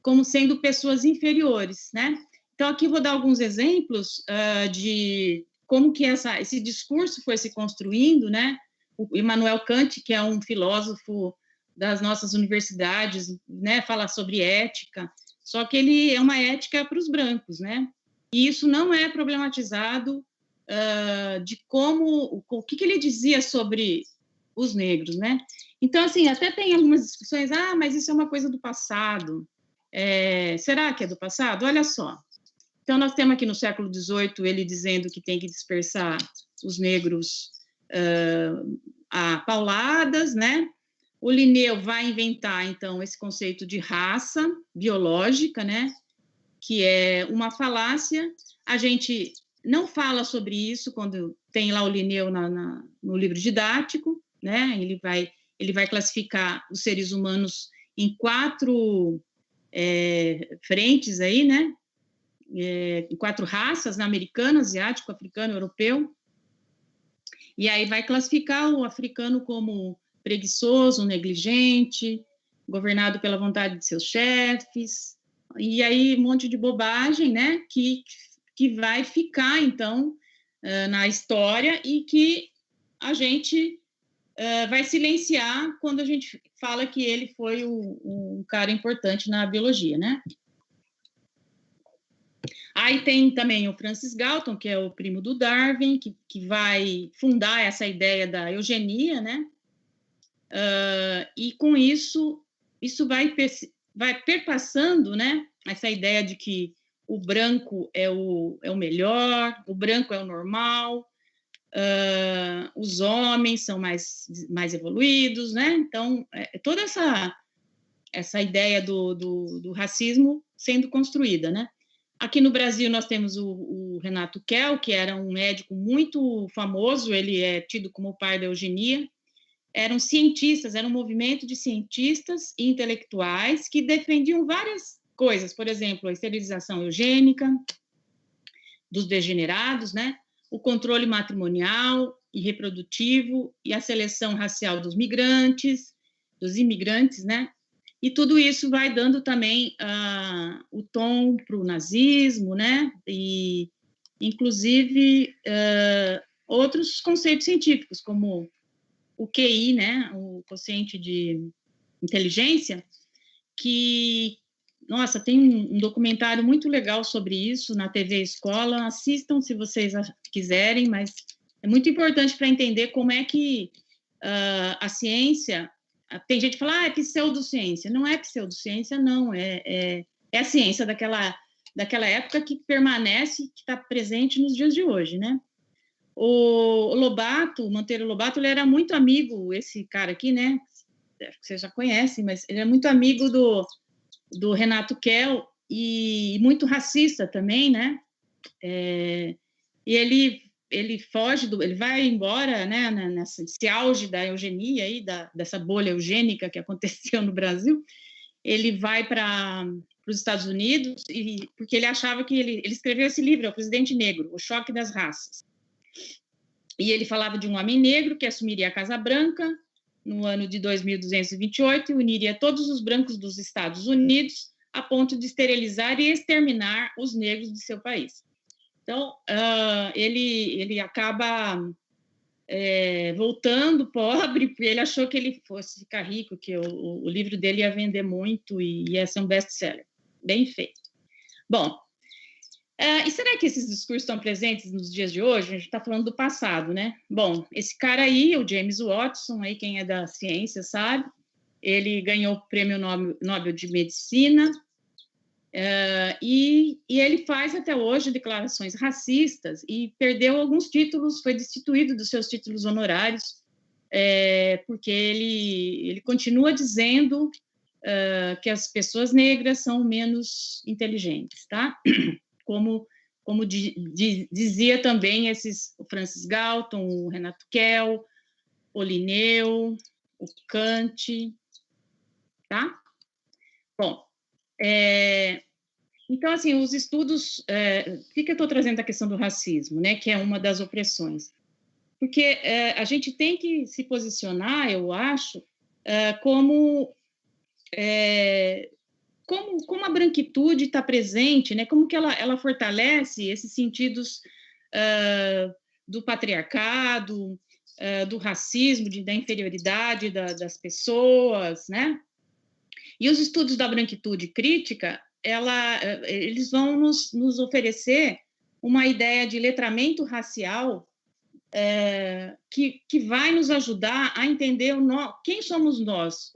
como sendo pessoas inferiores, né? Então, aqui vou dar alguns exemplos de como que esse discurso foi se construindo, né? O Immanuel Kant, que é um filósofo das nossas universidades, né? Fala sobre ética, só que ele é uma ética para os brancos, né? E isso não é problematizado de o que ele dizia sobre os negros, né? Então, assim, até tem algumas discussões, mas isso é uma coisa do passado. Será que é do passado? Olha só. Então, nós temos aqui no século XVIII ele dizendo que tem que dispersar os negros a pauladas, né? O Linneu vai inventar, então, esse conceito de raça biológica, né? Que é uma falácia. A gente não fala sobre isso quando tem lá o Linneu no livro didático, né? Ele vai classificar os seres humanos em 4 frentes aí, né? Em 4 raças, né? Americano, asiático, africano, europeu. E aí vai classificar o africano como preguiçoso, negligente, governado pela vontade de seus chefes, e aí um monte de bobagem, né? Que vai ficar, então, na história e que a gente vai silenciar quando a gente fala que ele foi um cara importante na biologia, né? Aí tem também o Francis Galton, que é o primo do Darwin, que vai fundar essa ideia da eugenia, né? E com isso vai perpassando, né? Essa ideia de que o branco é o melhor, o branco é o normal, os homens são mais evoluídos, né? Então, toda essa ideia do racismo sendo construída, né? Aqui no Brasil nós temos o Renato Kell, que era um médico muito famoso, ele é tido como o pai da eugenia. Eram cientistas, era um movimento de cientistas e intelectuais que defendiam várias coisas, por exemplo, a esterilização eugênica dos degenerados, né? O controle matrimonial e reprodutivo e a seleção racial dos imigrantes, né? E tudo isso vai dando também o tom para o nazismo, né? E, inclusive, outros conceitos científicos, como o QI, né? O quociente de inteligência, que, nossa, tem um documentário muito legal sobre isso na TV Escola. Assistam se vocês quiserem, mas é muito importante para entender como é que a ciência... Tem gente que fala, é pseudociência. Não é pseudociência, não. É a ciência daquela época que permanece, que está presente nos dias de hoje, né? O Lobato, o Monteiro Lobato, ele era muito amigo, esse cara aqui, né? Vocês já conhecem, mas ele é muito amigo do Renato Kell e muito racista também, né? E ele foge, ele vai embora, né? Nesse auge da eugenia aí, dessa bolha eugênica que aconteceu no Brasil. Ele vai para os Estados Unidos porque ele achava que ele escreveu esse livro, O Presidente Negro, O Choque das Raças. E ele falava de um homem negro que assumiria a Casa Branca no ano de 2228 e uniria todos os brancos dos Estados Unidos a ponto de esterilizar e exterminar os negros de seu país. Então, ele acaba voltando pobre, porque ele achou que ele fosse ficar rico, que o livro dele ia vender muito e ia ser um best-seller. Bem feito. Bom, e será que esses discursos estão presentes nos dias de hoje? A gente está falando do passado, né? Bom, esse cara aí, o James Watson, aí quem é da ciência sabe, ele ganhou o Prêmio Nobel de Medicina, e ele faz até hoje declarações racistas e perdeu alguns títulos, foi destituído dos seus títulos honorários, porque ele continua dizendo que as pessoas negras são menos inteligentes, tá? Como dizia também o Francis Galton, o Renato Kell, o Linneu, o Kant, tá? Bom, então, assim, os estudos... por que eu estou trazendo a questão do racismo, né? Que é uma das opressões? Porque a gente tem que se posicionar, eu acho, como a branquitude está presente, né? Como que ela fortalece esses sentidos do patriarcado, do racismo, da inferioridade das pessoas, né? E os estudos da branquitude crítica, eles vão nos oferecer uma ideia de letramento racial que vai nos ajudar a entender quem somos nós,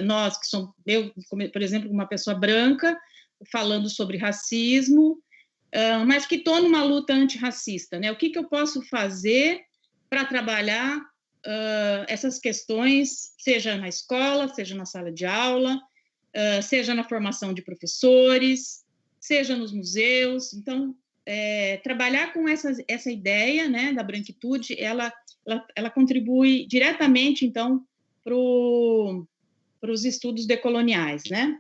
nós que somos, eu, por exemplo, uma pessoa branca, falando sobre racismo, mas que estou numa luta antirracista, né? O que eu posso fazer para trabalhar essas questões, seja na escola, seja na sala de aula, seja na formação de professores, seja nos museus. Então, trabalhar com essa ideia, né, da branquitude, ela contribui diretamente, então, para os estudos decoloniais, né?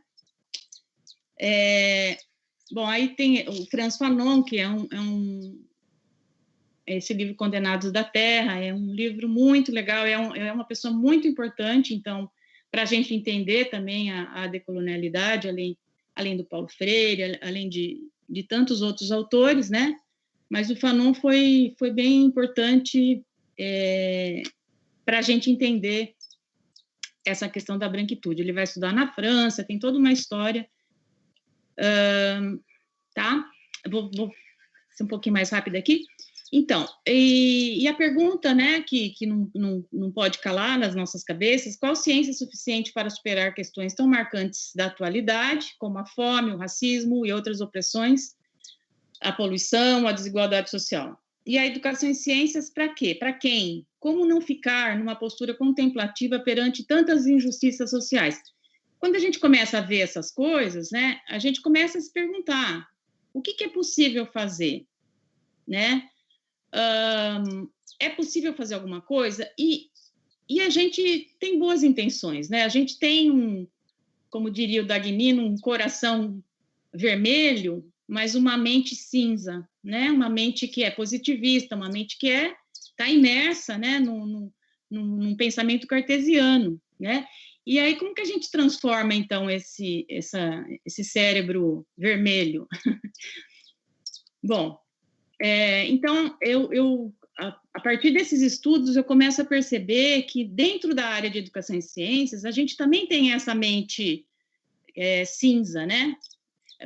Bom, aí tem o Frantz Fanon, que esse livro Condenados da Terra, é um livro muito legal, é uma pessoa muito importante, então, para a gente entender também a decolonialidade, além do Paulo Freire, além de tantos outros autores, né? Mas o Fanon foi bem importante para a gente entender essa questão da branquitude. Ele vai estudar na França, tem toda uma história, tá? Vou ser um pouquinho mais rápida aqui. Então, e a pergunta, né, que não pode calar nas nossas cabeças: qual ciência é suficiente para superar questões tão marcantes da atualidade, como a fome, o racismo e outras opressões, a poluição, a desigualdade social? E a educação em ciências para quê? Para quem? Como não ficar numa postura contemplativa perante tantas injustiças sociais? Quando a gente começa a ver essas coisas, né, a gente começa a se perguntar: o que é possível fazer, né? É possível fazer alguma coisa? E a gente tem boas intenções, né? A gente tem como diria o Dagnino, um coração vermelho, mas uma mente cinza, né? Uma mente que é positivista, uma mente que está imersa, né? Num pensamento cartesiano, né? E aí, como que a gente transforma, então, esse cérebro vermelho? Bom, então, a partir desses estudos, eu começo a perceber que dentro da área de educação e ciências, a gente também tem essa mente cinza, né?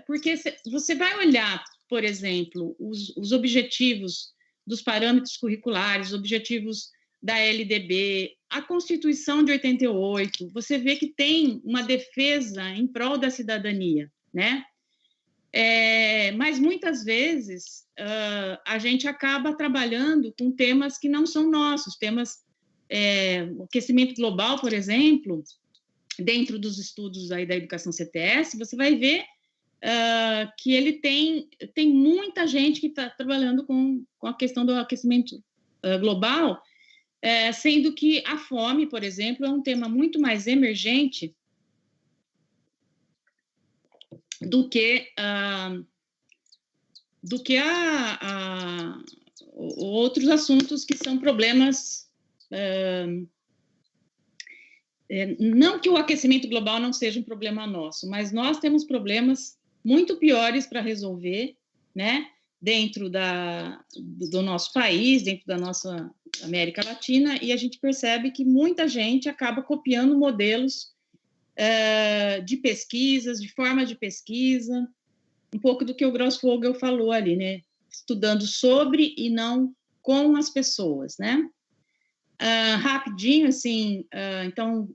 Porque você vai olhar, por exemplo, os objetivos dos parâmetros curriculares, os objetivos da LDB, a Constituição de 88, você vê que tem uma defesa em prol da cidadania, né? Mas muitas vezes a gente acaba trabalhando com temas que não são nossos, temas, o aquecimento global, por exemplo, dentro dos estudos aí da educação CTS, você vai ver que ele tem muita gente que está trabalhando com a questão do aquecimento global, sendo que a fome, por exemplo, é um tema muito mais emergente do que outros assuntos que são problemas. Não que o aquecimento global não seja um problema nosso, mas nós temos problemas muito piores para resolver, né? Dentro do nosso país, dentro da nossa América Latina, e a gente percebe que muita gente acaba copiando modelos de pesquisas, de forma de pesquisa, um pouco do que o Grossfogel falou ali, né? Estudando sobre e não com as pessoas, né? Rapidinho, assim, então,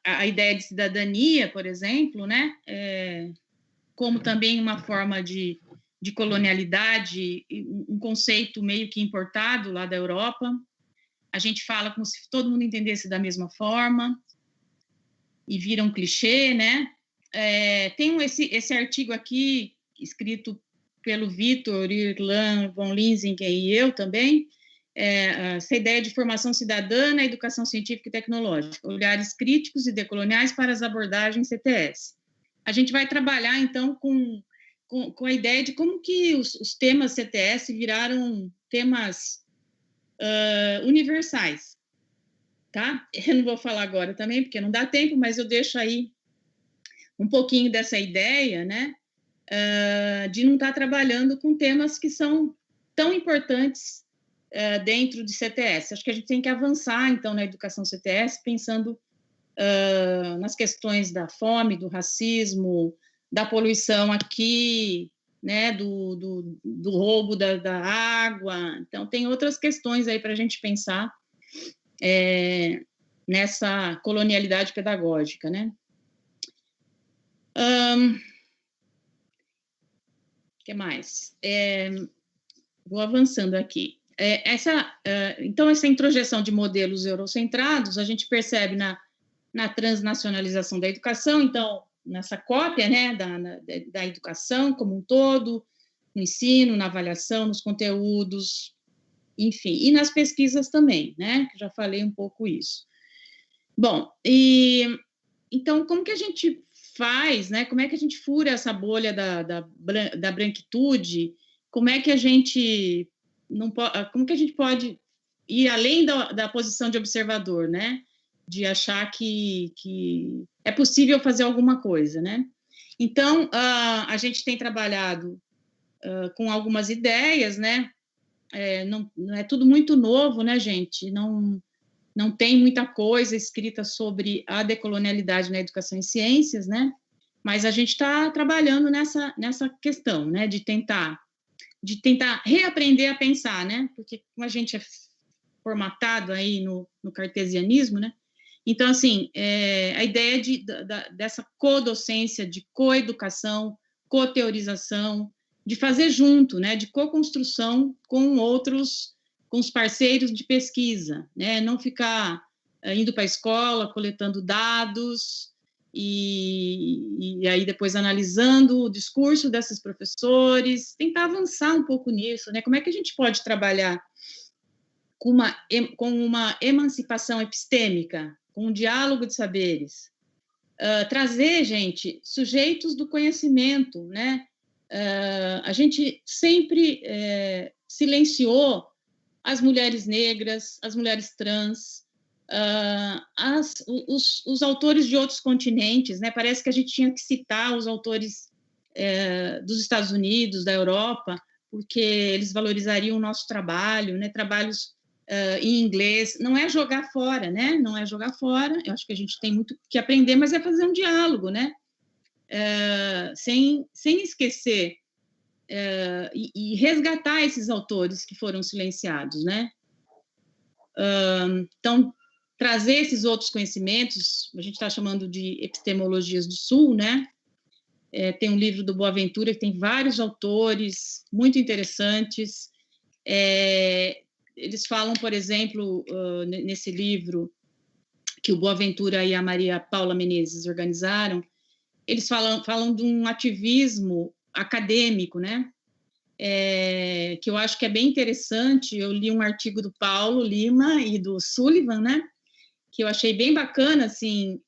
a ideia de cidadania, por exemplo, né? Como também uma forma de colonialidade, um conceito meio que importado lá da Europa. A gente fala como se todo mundo entendesse da mesma forma, e vira um clichê, né? Tem esse artigo aqui, escrito pelo Vitor Irlan von Linsingen e eu também, essa ideia de formação cidadã na educação científica e tecnológica, olhares críticos e decoloniais para as abordagens CTS. A gente vai trabalhar, então, com a ideia de como que os temas CTS viraram temas universais, tá? Eu não vou falar agora também, porque não dá tempo, mas eu deixo aí um pouquinho dessa ideia, né, de não estar trabalhando com temas que são tão importantes dentro de CTS. Acho que a gente tem que avançar, então, na educação CTS, pensando nas questões da fome, do racismo, da poluição aqui, né, do roubo da água. Então, tem outras questões aí para a gente pensar nessa colonialidade pedagógica, né? O que mais? Vou avançando aqui. Então, essa introjeção de modelos eurocentrados, a gente percebe na transnacionalização da educação, então, nessa cópia, né, da educação como um todo, no ensino, na avaliação, nos conteúdos, enfim, e nas pesquisas também, né, que já falei um pouco isso. Bom, então, como que a gente faz, né, como é que a gente fura essa bolha da branquitude, como é que a gente como que a gente pode ir além da posição de observador, né, de achar que é possível fazer alguma coisa, né? Então, a gente tem trabalhado com algumas ideias, né? Não é tudo muito novo, né, gente? Não tem muita coisa escrita sobre a decolonialidade na educação em ciências, né? Mas a gente está trabalhando nessa questão, né? De tentar reaprender a pensar, né? Porque como a gente é formatado aí no cartesianismo, né? Então, assim, a ideia dessa codocência, de coeducação, coteorização, de fazer junto, né? De co-construção com os parceiros de pesquisa, né? Não ficar indo para a escola, coletando dados e aí depois analisando o discurso desses professores, tentar avançar um pouco nisso, né? Como é que a gente pode trabalhar com uma emancipação epistêmica, com um diálogo de saberes, trazer, gente, sujeitos do conhecimento, né? A gente sempre silenciou as mulheres negras, as mulheres trans, os autores de outros continentes, né? Parece que a gente tinha que citar os autores dos Estados Unidos, da Europa, porque eles valorizariam o nosso trabalho, né? Trabalhos em inglês. Não é jogar fora, né? Não é jogar fora. Eu acho que a gente tem muito que aprender, mas é fazer um diálogo, né? Sem esquecer e resgatar esses autores que foram silenciados, né? Então, trazer esses outros conhecimentos, a gente está chamando de epistemologias do Sul, né? Tem um livro do Boaventura que tem vários autores muito interessantes. Eles falam, por exemplo, nesse livro que o Boaventura e a Maria Paula Menezes organizaram, eles falam de um ativismo acadêmico, né? Que eu acho que é bem interessante. Eu li um artigo do Paulo Lima e do Sullivan, né? Que eu achei bem bacana, assim,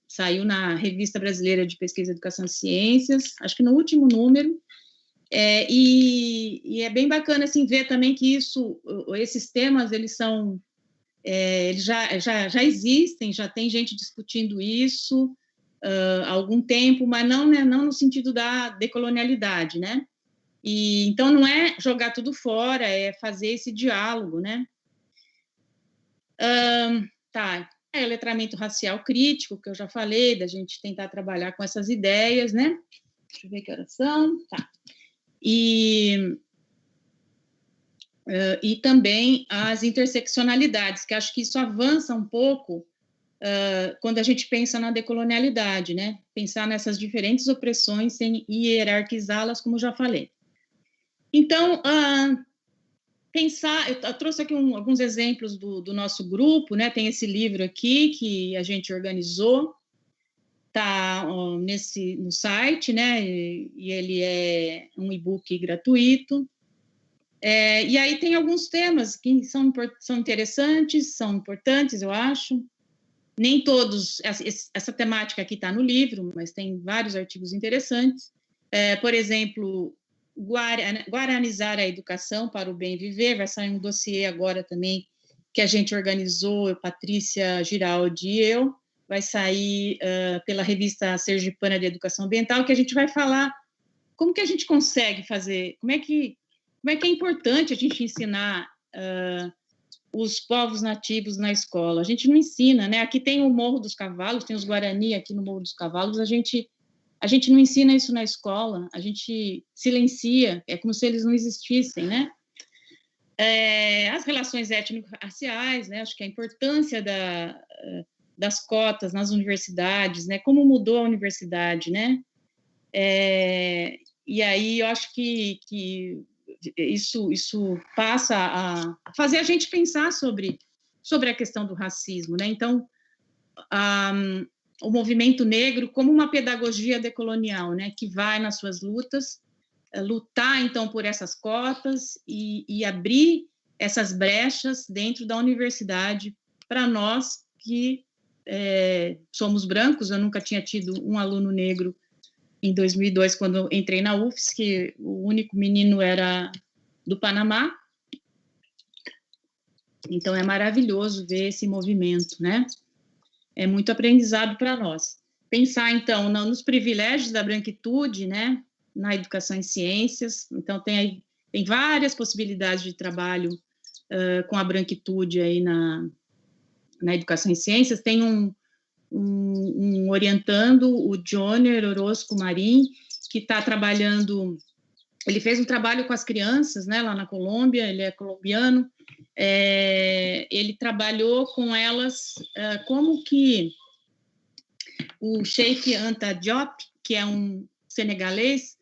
saiu na Revista Brasileira de Pesquisa, Educação e Ciências, acho que no último número, e é bem bacana, assim, ver também que esses temas, eles são, eles já existem, já tem gente discutindo isso há algum tempo, mas não no sentido da decolonialidade, né? Então, não é jogar tudo fora, é fazer esse diálogo, né? Tá, letramento racial crítico, que eu já falei, da gente tentar trabalhar com essas ideias, né? Deixa eu ver que horas são. Tá. E também as interseccionalidades, que acho que isso avança um pouco quando a gente pensa na decolonialidade, né? Pensar nessas diferentes opressões sem hierarquizá-las, como já falei. Então, pensar, eu trouxe aqui alguns exemplos do nosso grupo, né? Tem esse livro aqui que a gente organizou, tá no site, né? E ele é um e-book gratuito. E aí tem alguns temas que são interessantes, são importantes, eu acho. Nem todos, essa temática aqui está no livro, mas tem vários artigos interessantes. Por exemplo, guaranizar a educação para o bem viver, vai sair um dossiê agora também, que a gente organizou, Patrícia Giraldi e eu, vai sair pela revista Sergipana de Educação Ambiental, que a gente vai falar como que a gente consegue fazer, como é que é importante a gente ensinar os povos nativos na escola. A gente não ensina, né? Aqui tem o Morro dos Cavalos, tem os Guarani aqui no Morro dos Cavalos, a gente não ensina isso na escola, a gente silencia, é como se eles não existissem, né? As relações étnico-raciais, né? Acho que a importância das cotas nas universidades, né? Como mudou a universidade, né? E aí eu acho que isso passa a fazer a gente pensar sobre a questão do racismo, né? Então, o movimento negro como uma pedagogia decolonial, né? Que vai nas suas lutas, lutar, então, por essas cotas e abrir essas brechas dentro da universidade para nós que somos brancos. Eu nunca tinha tido um aluno negro em 2002, quando eu entrei na UFSC, que o único menino era do Panamá. Então, é maravilhoso ver esse movimento, né? É muito aprendizado para nós. Pensar, então, nos privilégios da branquitude, né? Na educação em ciências. Então, tem várias possibilidades de trabalho com a branquitude aí na educação em ciências. Tem um orientando, o Joner Orozco Marim, que está trabalhando, ele fez um trabalho com as crianças, né, lá na Colômbia, ele é colombiano, ele trabalhou com elas como que o Cheikh Anta Diop, que é um senegalês,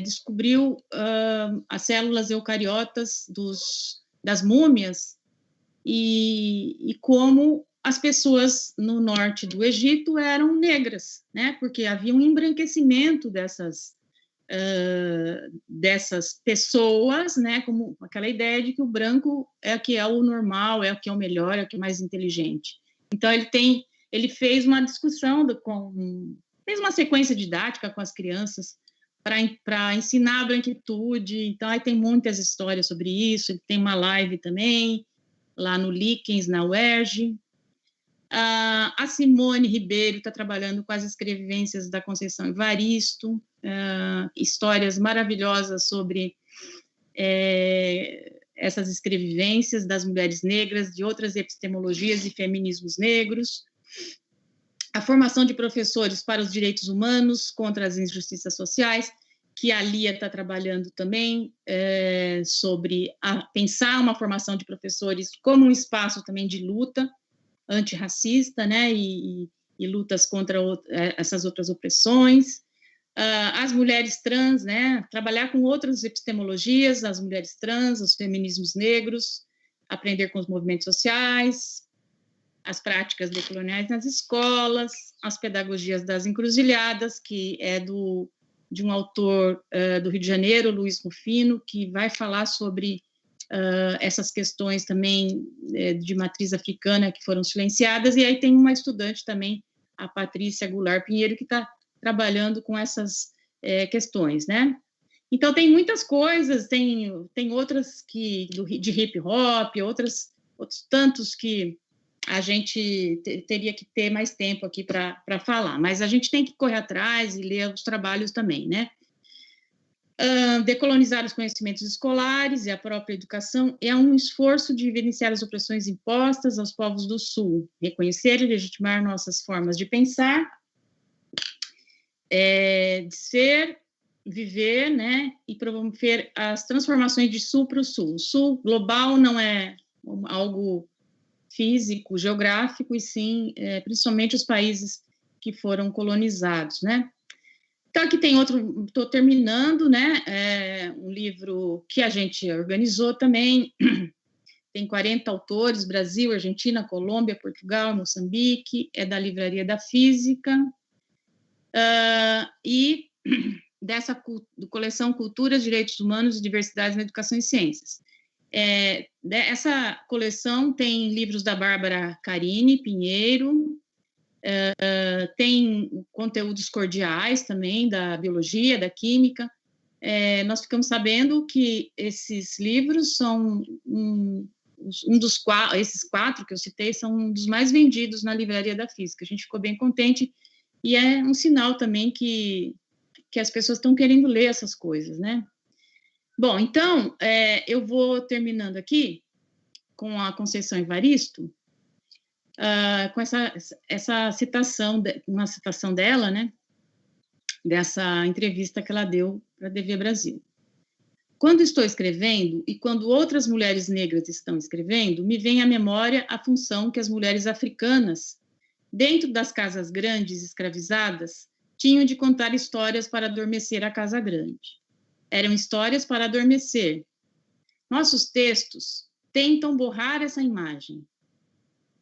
descobriu as células eucariotas das múmias e como as pessoas no norte do Egito eram negras, né? Porque havia um embranquecimento dessas pessoas, né? Como aquela ideia de que o branco é o que é o normal, é o que é o melhor, é o que é mais inteligente. Então ele fez uma discussão fez uma sequência didática com as crianças para ensinar a branquitude. Então aí tem muitas histórias sobre isso. Ele tem uma live também lá no Líquens, na UERJ. A Simone Ribeiro está trabalhando com as escrevivências da Conceição Evaristo, histórias maravilhosas sobre essas escrevivências das mulheres negras, de outras epistemologias e feminismos negros. A formação de professores para os direitos humanos contra as injustiças sociais, que a Lia está trabalhando também, sobre pensar uma formação de professores como um espaço também de luta antirracista, né, e lutas contra essas outras opressões. As mulheres trans, né, trabalhar com outras epistemologias, as mulheres trans, os feminismos negros, aprender com os movimentos sociais, as práticas decoloniais nas escolas, as pedagogias das encruzilhadas, que é de um autor do Rio de Janeiro, Luiz Rufino, que vai falar sobre essas questões também de matriz africana que foram silenciadas. E aí tem uma estudante também, a Patrícia Goulart Pinheiro, que está trabalhando com essas questões, né? Então, tem muitas coisas, tem outras de hip-hop, outros tantos que a gente teria que ter mais tempo aqui para falar, mas a gente tem que correr atrás e ler os trabalhos também, né? Decolonizar os conhecimentos escolares e a própria educação é um esforço de evidenciar as opressões impostas aos povos do Sul, reconhecer e legitimar nossas formas de pensar, de ser, viver, né, e promover as transformações de Sul para o Sul. O Sul global não é algo físico, geográfico, e sim, principalmente os países que foram colonizados, né? Então, aqui tem outro, estou terminando, né, um livro que a gente organizou também, tem 40 autores, Brasil, Argentina, Colômbia, Portugal, Moçambique, é da Livraria da Física, e dessa coleção Culturas, Direitos Humanos e Diversidades na Educação e Ciências. Essa coleção tem livros da Bárbara Carini Pinheiro, tem conteúdos cordiais também, da biologia, da química. Nós ficamos sabendo que esses livros são esses 4 que eu citei são um dos mais vendidos na Livraria da Física. A gente ficou bem contente, e é um sinal também que as pessoas estão querendo ler essas coisas, né? Bom, então, eu vou terminando aqui com a Conceição Evaristo, com essa citação, uma citação dela, né, dessa entrevista que ela deu para a TV Brasil. Quando estou escrevendo e quando outras mulheres negras estão escrevendo, me vem à memória a função que as mulheres africanas, dentro das casas grandes escravizadas, tinham de contar histórias para adormecer a casa grande. Eram histórias para adormecer. Nossos textos tentam borrar essa imagem.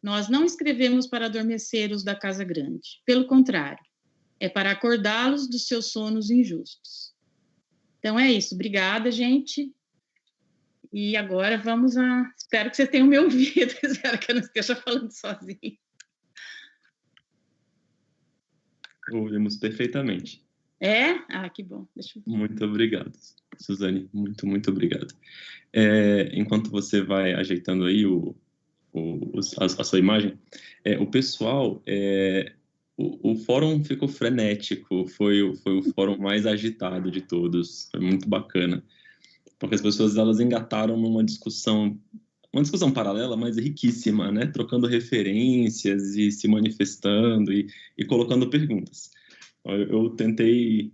Nós não escrevemos para adormecer os da casa grande. Pelo contrário, é para acordá-los dos seus sonos injustos. Então é isso. Obrigada, gente. E agora vamos a... Espero que vocês tenham me ouvido. Espero que eu não esteja falando sozinha. Ouvimos perfeitamente. Ah, que bom. Deixa eu... Muito obrigado, Suzane. Muito, muito obrigado. Enquanto você vai ajeitando aí a sua imagem, o pessoal, o fórum ficou frenético, foi o fórum mais agitado de todos, foi muito bacana, porque as pessoas elas engataram numa discussão, uma discussão paralela, mas riquíssima, né? Trocando referências e se manifestando e colocando perguntas. Eu tentei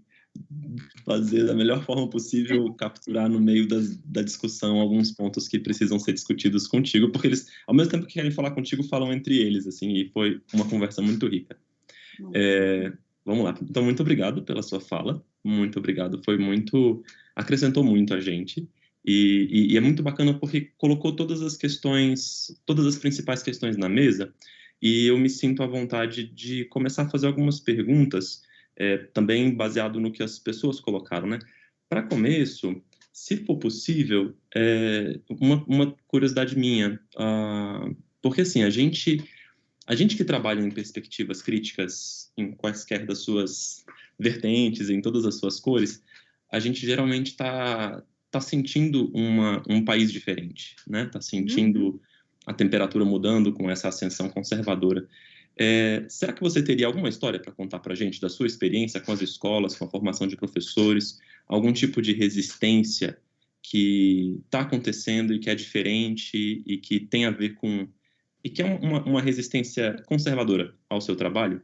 fazer da melhor forma possível, capturar no meio da discussão alguns pontos que precisam ser discutidos contigo, porque eles, ao mesmo tempo que querem falar contigo, falam entre eles, assim, e foi uma conversa muito rica. Vamos lá. Então, muito obrigado pela sua fala, muito obrigado, acrescentou muito a gente, e é muito bacana porque colocou todas as principais questões na mesa, e eu me sinto à vontade de começar a fazer algumas perguntas, também baseado no que as pessoas colocaram, né? Para começo, se for possível, uma curiosidade minha, porque assim, a gente que trabalha em perspectivas críticas, em quaisquer das suas vertentes, em todas as suas cores, a gente geralmente está sentindo um país diferente, né? Está sentindo a temperatura mudando com essa ascensão conservadora. Será que você teria alguma história para contar para a gente da sua experiência com as escolas, com a formação de professores, algum tipo de resistência que está acontecendo e que é diferente e que tem a ver com... e que é uma resistência conservadora ao seu trabalho?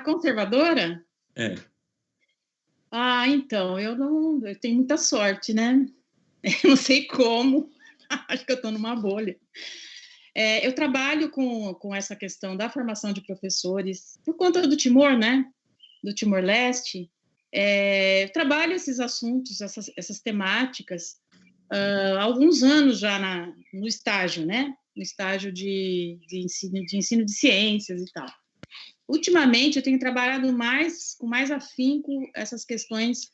Conservadora? Então, eu tenho muita sorte, né? Eu não sei como, acho que eu estou numa bolha. Eu trabalho com essa questão da formação de professores por conta do Timor, né? Do Timor-Leste. Eu trabalho esses assuntos, essas temáticas, há alguns anos já no estágio, né? No estágio de ensino de ciências e tal. Ultimamente, eu tenho trabalhado com mais afinco essas questões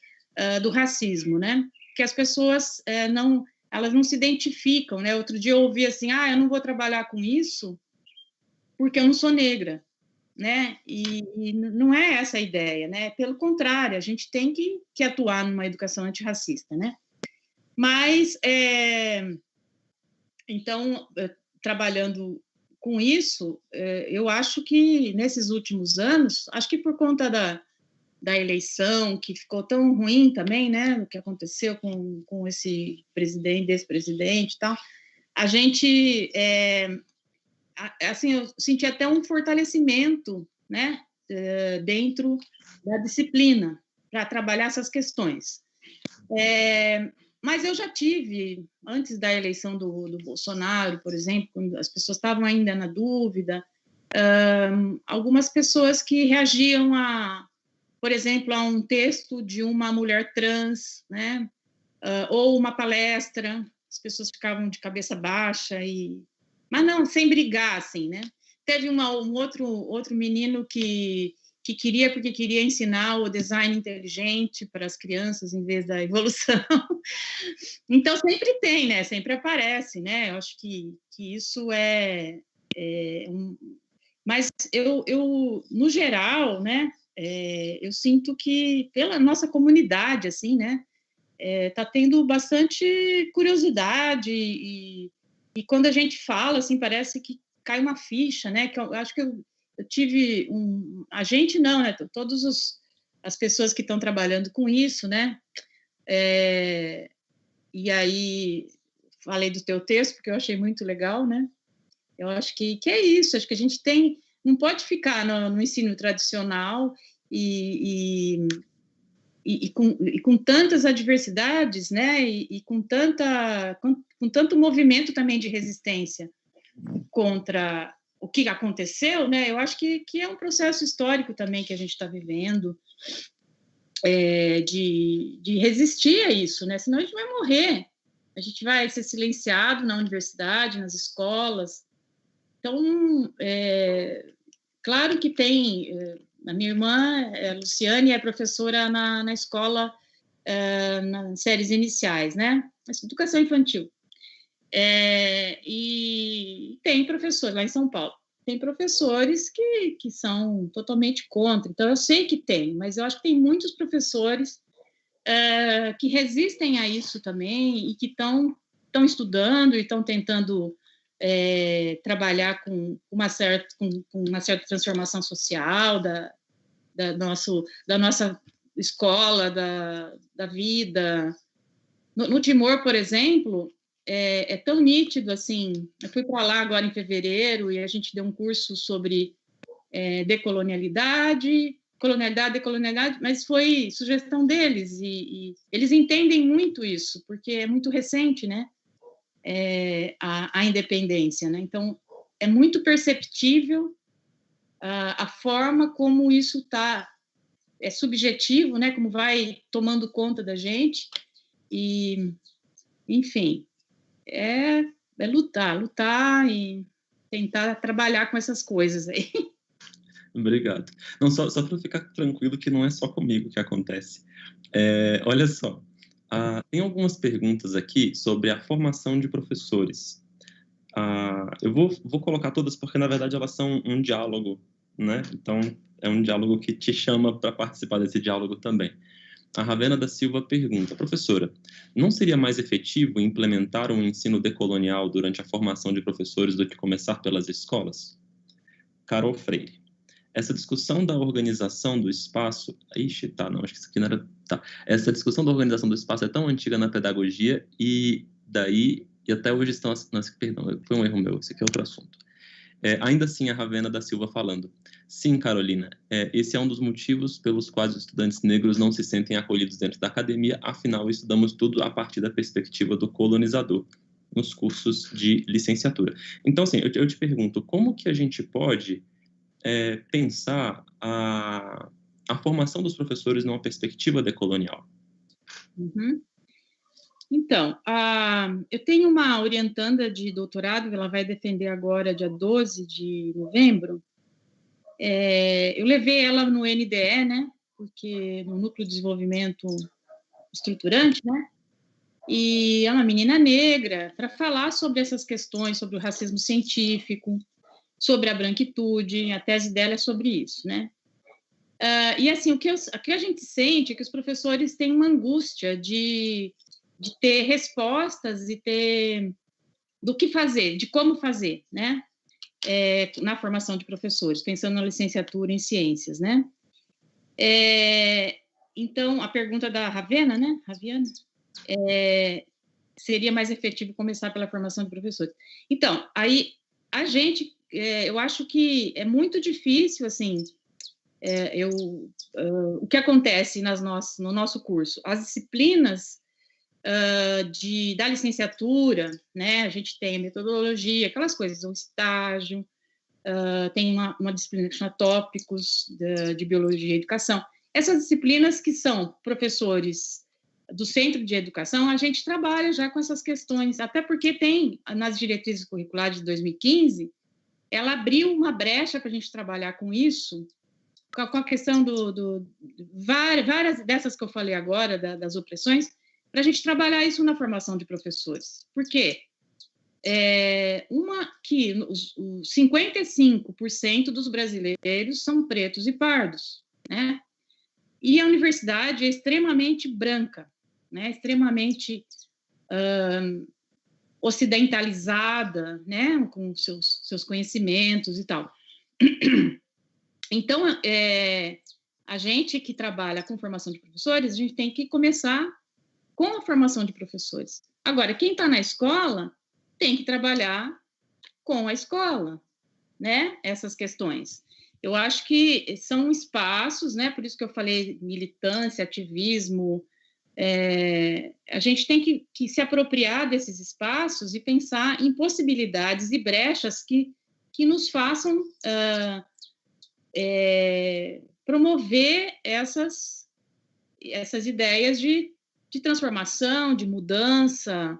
do racismo, né? Que as pessoas elas não se identificam, né? Outro dia eu ouvi assim, eu não vou trabalhar com isso porque eu não sou negra, né? E não é essa a ideia, né? Pelo contrário, a gente tem que atuar numa educação antirracista, né? Mas, então, trabalhando com isso, eu acho que nesses últimos anos, acho que por conta da eleição, que ficou tão ruim também, né, o que aconteceu com esse presidente, ex-presidente e tal, a gente, assim, eu senti até um fortalecimento, né, dentro da disciplina, para trabalhar essas questões. Mas eu já tive, antes da eleição do Bolsonaro, por exemplo, quando as pessoas estavam ainda na dúvida, algumas pessoas que reagiam por exemplo, a um texto de uma mulher trans, né? Ou uma palestra, as pessoas ficavam de cabeça baixa, mas não, sem brigar, assim, né? Teve um outro menino que queria, porque queria ensinar o design inteligente para as crianças em vez da evolução. Então, sempre tem, né? Sempre aparece, né? Eu acho que isso Mas eu, no geral, né? Eu sinto que, pela nossa comunidade, assim, né? Tá tendo bastante curiosidade e quando a gente fala, assim, parece que cai uma ficha, né? Que eu acho que eu tive a gente não, né? Todas as pessoas que estão trabalhando com isso, né? E aí falei do teu texto porque eu achei muito legal, né? Eu acho que é isso. Acho que a gente não pode ficar no ensino tradicional e com tantas adversidades, né? E com tanto movimento também de resistência contra o que aconteceu, né? Eu acho que é um processo histórico também que a gente está vivendo, de resistir a isso, né? Senão a gente vai morrer, a gente vai ser silenciado na universidade, nas escolas. Então, claro que tem. A minha irmã, a Luciane, é professora na escola, nas séries iniciais, né? Educação infantil. E tem professores, lá em São Paulo, tem professores que são totalmente contra. Então, eu sei que tem, mas eu acho que tem muitos professores que resistem a isso também e que estão estudando e estão tentando trabalhar com uma certa transformação social da nossa escola, da vida. No Timor, por exemplo, é tão nítido, assim, eu fui para lá agora em fevereiro e a gente deu um curso sobre decolonialidade, decolonialidade, mas foi sugestão deles e eles entendem muito isso, porque é muito recente, né, a independência, né, então é muito perceptível a forma como isso é subjetivo, né, como vai tomando conta da gente e, enfim, é lutar e tentar trabalhar com essas coisas aí. Obrigado. Não, só para ficar tranquilo que não é só comigo que acontece. Olha só, tem algumas perguntas aqui sobre a formação de professores. Eu vou colocar todas porque, na verdade, elas são um diálogo, né? Então, é um diálogo que te chama para participar desse diálogo também. A Ravena da Silva pergunta: professora, não seria mais efetivo implementar um ensino decolonial durante a formação de professores do que começar pelas escolas? Carol Freire: essa discussão da organização do espaço... não, acho que isso aqui não era... Essa discussão da organização do espaço é tão antiga na pedagogia e até hoje estão... Perdão, foi um erro meu, esse aqui é outro assunto. Ainda assim, a Ravena da Silva falando: sim, Carolina, esse é um dos motivos pelos quais os estudantes negros não se sentem acolhidos dentro da academia, afinal, estudamos tudo a partir da perspectiva do colonizador nos cursos de licenciatura. Então, assim, eu te pergunto, como que a gente pode pensar a formação dos professores numa perspectiva decolonial? Uhum. Então, eu tenho uma orientanda de doutorado, ela vai defender agora, dia 12 de novembro. Eu levei ela no NDE, né, porque no Núcleo de Desenvolvimento Estruturante, né, e é uma menina negra, para falar sobre essas questões, sobre o racismo científico, sobre a branquitude, a tese dela é sobre isso, né. E, assim, o que a gente sente é que os professores têm uma angústia de ter respostas e ter do que fazer, de como fazer, né, na formação de professores, pensando na licenciatura em ciências, né. Então, a pergunta da Raviana, né? Raviana, seria mais efetivo começar pela formação de professores. Então, aí, a gente, eu acho que é muito difícil, assim, o que acontece no nosso curso? As disciplinas da licenciatura, né? A gente tem a metodologia, aquelas coisas, o estágio, tem uma disciplina que chama Tópicos de Biologia e Educação. Essas disciplinas que são professores do Centro de Educação, a gente trabalha já com essas questões, até porque tem, nas diretrizes curriculares de 2015, ela abriu uma brecha para a gente trabalhar com isso, com a questão várias dessas que eu falei agora, das opressões, para a gente trabalhar isso na formação de professores. Por quê? Que os 55% dos brasileiros são pretos e pardos, né? E a universidade é extremamente branca, né? Extremamente ocidentalizada, né? Com seus conhecimentos e tal. Então, a gente que trabalha com formação de professores, a gente tem que começar com a formação de professores. Agora, quem está na escola tem que trabalhar com a escola, né? Essas questões. Eu acho que são espaços, né? Por isso que eu falei militância, ativismo. A gente tem que se apropriar desses espaços e pensar em possibilidades e brechas que nos façam promover essas ideias de transformação, de mudança,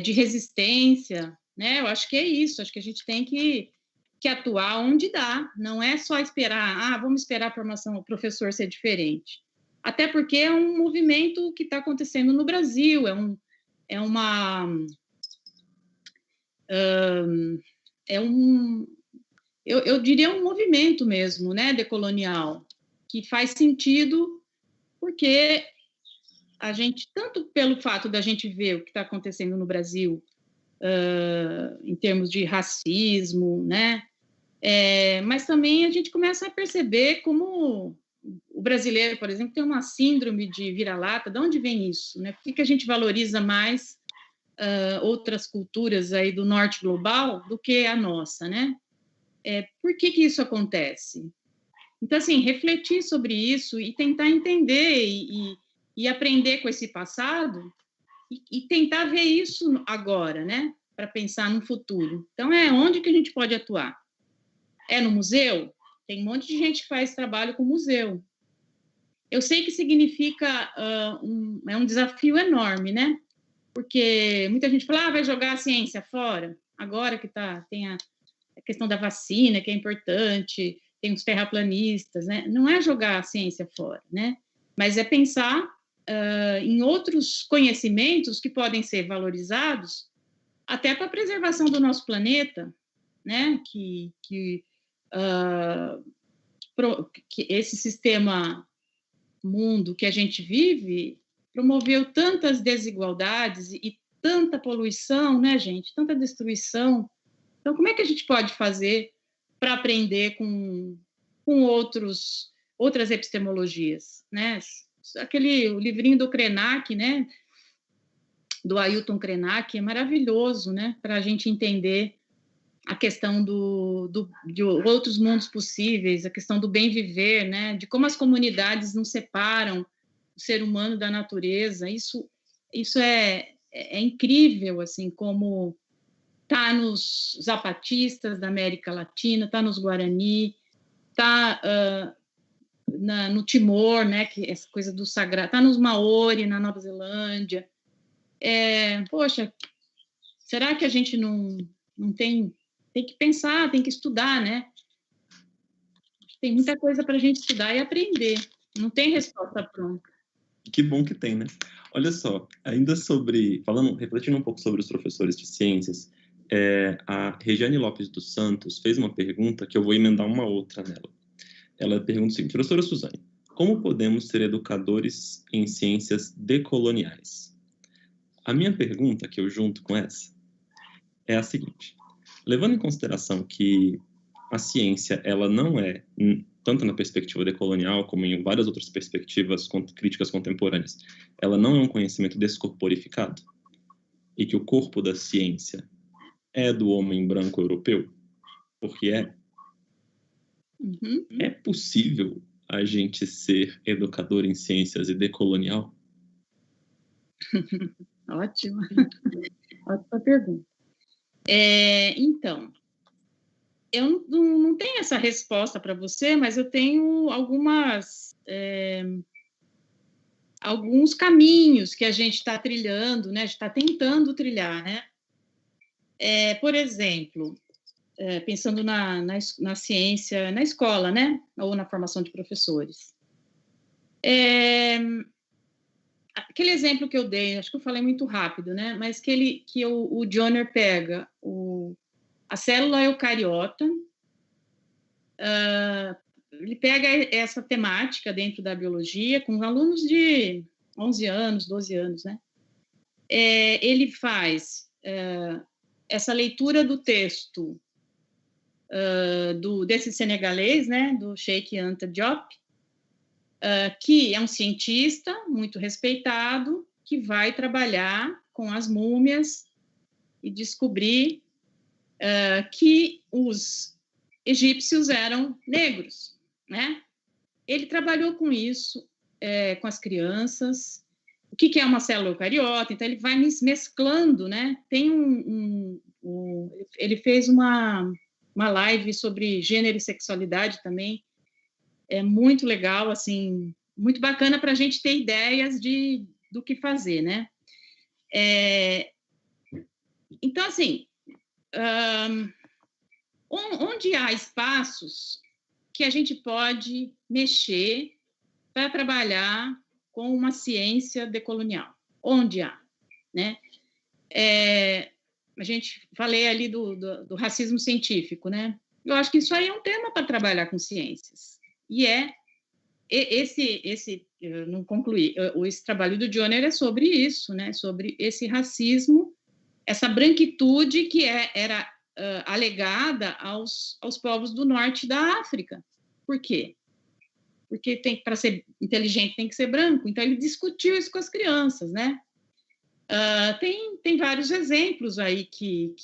de resistência, né? Eu acho que é isso, acho que a gente tem que atuar onde dá, não é só esperar, vamos esperar a formação, o professor ser diferente. Até porque é um movimento que está acontecendo no Brasil, eu diria um movimento mesmo, né, decolonial, que faz sentido porque a gente, tanto pelo fato da gente ver o que está acontecendo no Brasil em termos de racismo, né, mas também a gente começa a perceber como o brasileiro, por exemplo, tem uma síndrome de vira-lata. De onde vem isso, né? Por que a gente valoriza mais outras culturas aí do norte global do que a nossa, né? Por que isso acontece? Então, assim, refletir sobre isso e tentar entender e aprender com esse passado e tentar ver isso agora, né? Para pensar no futuro. Então, onde que a gente pode atuar? No museu? Tem um monte de gente que faz trabalho com museu. Eu sei que significa um desafio enorme, né? Porque muita gente fala, vai jogar a ciência fora, agora que tem a questão da vacina, que é importante, tem os terraplanistas, né? Não é jogar a ciência fora, né? Mas é pensar em outros conhecimentos que podem ser valorizados até para a preservação do nosso planeta, né? Que esse sistema mundo que a gente vive promoveu tantas desigualdades e tanta poluição, né, gente? Tanta destruição. Então, como é que a gente pode fazer para aprender com outras epistemologias, né? O livrinho do Krenak, né? Do Ailton Krenak, é maravilhoso, né? Para a gente entender a questão de outros mundos possíveis, a questão do bem viver, né? De como as comunidades não separam o ser humano da natureza. Isso é incrível, assim, como está nos zapatistas da América Latina, está nos Guarani, está no Timor, né? Que é essa coisa do sagrado, está nos Maori, na Nova Zelândia. Poxa, será que a gente não tem que pensar, tem que estudar, né? Tem muita coisa para a gente estudar e aprender. Não tem resposta pronta. Que bom que tem, né? Olha só, ainda refletindo um pouco sobre os professores de ciências, a Regiane Lopes dos Santos fez uma pergunta que eu vou emendar uma outra nela. Ela pergunta o seguinte: professora Suzane, como podemos ser educadores em ciências decoloniais? A minha pergunta, que eu junto com essa, é a seguinte: levando em consideração que a ciência ela não é tanto na perspectiva decolonial como em várias outras perspectivas críticas contemporâneas, ela não é um conhecimento descorporificado, e que o corpo da ciência é do homem branco europeu, porque é possível a gente ser educador em ciências e decolonial? Ótima pergunta. Então, eu não tenho essa resposta para você, mas eu tenho alguns caminhos que a gente está trilhando, né? A gente está tentando trilhar, né? Por exemplo, pensando na ciência, na escola, né? Ou na formação de professores. Aquele exemplo que eu dei, acho que eu falei muito rápido, né? Mas que o Joner pega a célula eucariota, ele pega essa temática dentro da biologia com alunos de 11 anos, 12 anos, né? Ele faz essa leitura do texto desse senegalês, né? Do Cheikh Anta Diop, que é um cientista muito respeitado, que vai trabalhar com as múmias e descobrir que os egípcios eram negros, né? Ele trabalhou com isso, com as crianças. O que é uma célula eucariota? Então, ele vai mesclando, né? Tem ele fez uma live sobre gênero e sexualidade também. É muito legal, assim, muito bacana para a gente ter ideias do que fazer, né? Então, assim, onde há espaços que a gente pode mexer para trabalhar com uma ciência decolonial? Onde há, né? A gente falei ali do racismo científico, né? Eu acho que isso aí é um tema para trabalhar com ciências. E eu não concluí, esse trabalho do Joner é sobre isso, né? Sobre esse racismo, essa branquitude que era alegada aos povos do norte da África. Por quê? Porque para ser inteligente tem que ser branco. Então, ele discutiu isso com as crianças, né? Tem vários exemplos aí que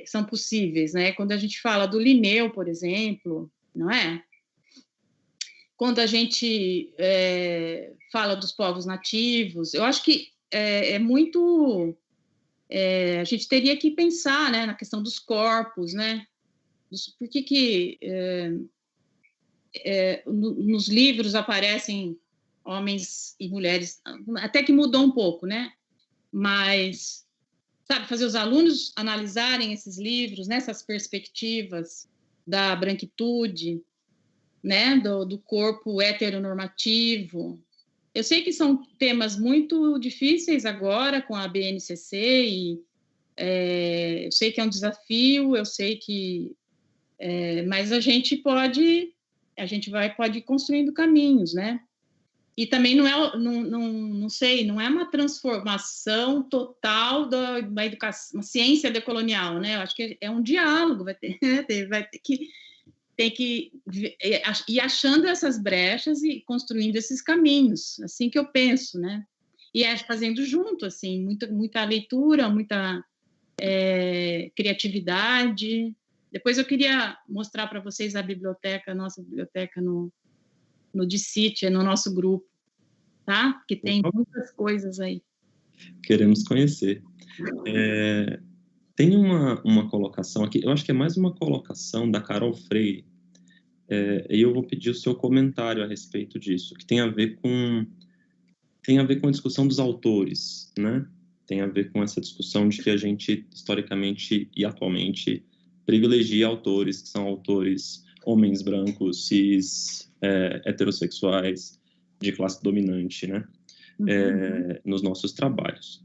são possíveis, né? Quando a gente fala do Linneu, por exemplo, não é? Quando a gente fala dos povos nativos, eu acho que é muito... a gente teria que pensar, né, na questão dos corpos, né? Por que nos livros aparecem homens e mulheres, até que mudou um pouco, né? Mas, sabe, fazer os alunos analisarem esses livros, nessas perspectivas da branquitude, né, do corpo heteronormativo. Eu sei que são temas muito difíceis agora com a BNCC e eu sei que é um desafio, eu sei que... mas a gente pode ir construindo caminhos, né? E também não sei, não é uma transformação total da educação, uma ciência decolonial, né? Eu acho que é um diálogo, vai ter que ir achando essas brechas e construindo esses caminhos, assim que eu penso, né? E fazendo junto, assim, muita leitura, muita criatividade. Depois eu queria mostrar para vocês a nossa biblioteca no DCIT, no nosso grupo, tá? Que tem muitas coisas aí. Queremos conhecer. Tem uma colocação aqui, eu acho que é mais uma colocação da Carol Freire, e eu vou pedir o seu comentário a respeito disso, que tem a ver com a discussão dos autores, né? Tem a ver com essa discussão de que a gente, historicamente e atualmente, privilegia autores que são autores homens brancos, cis, heterossexuais, de classe dominante, né? Nos nossos trabalhos.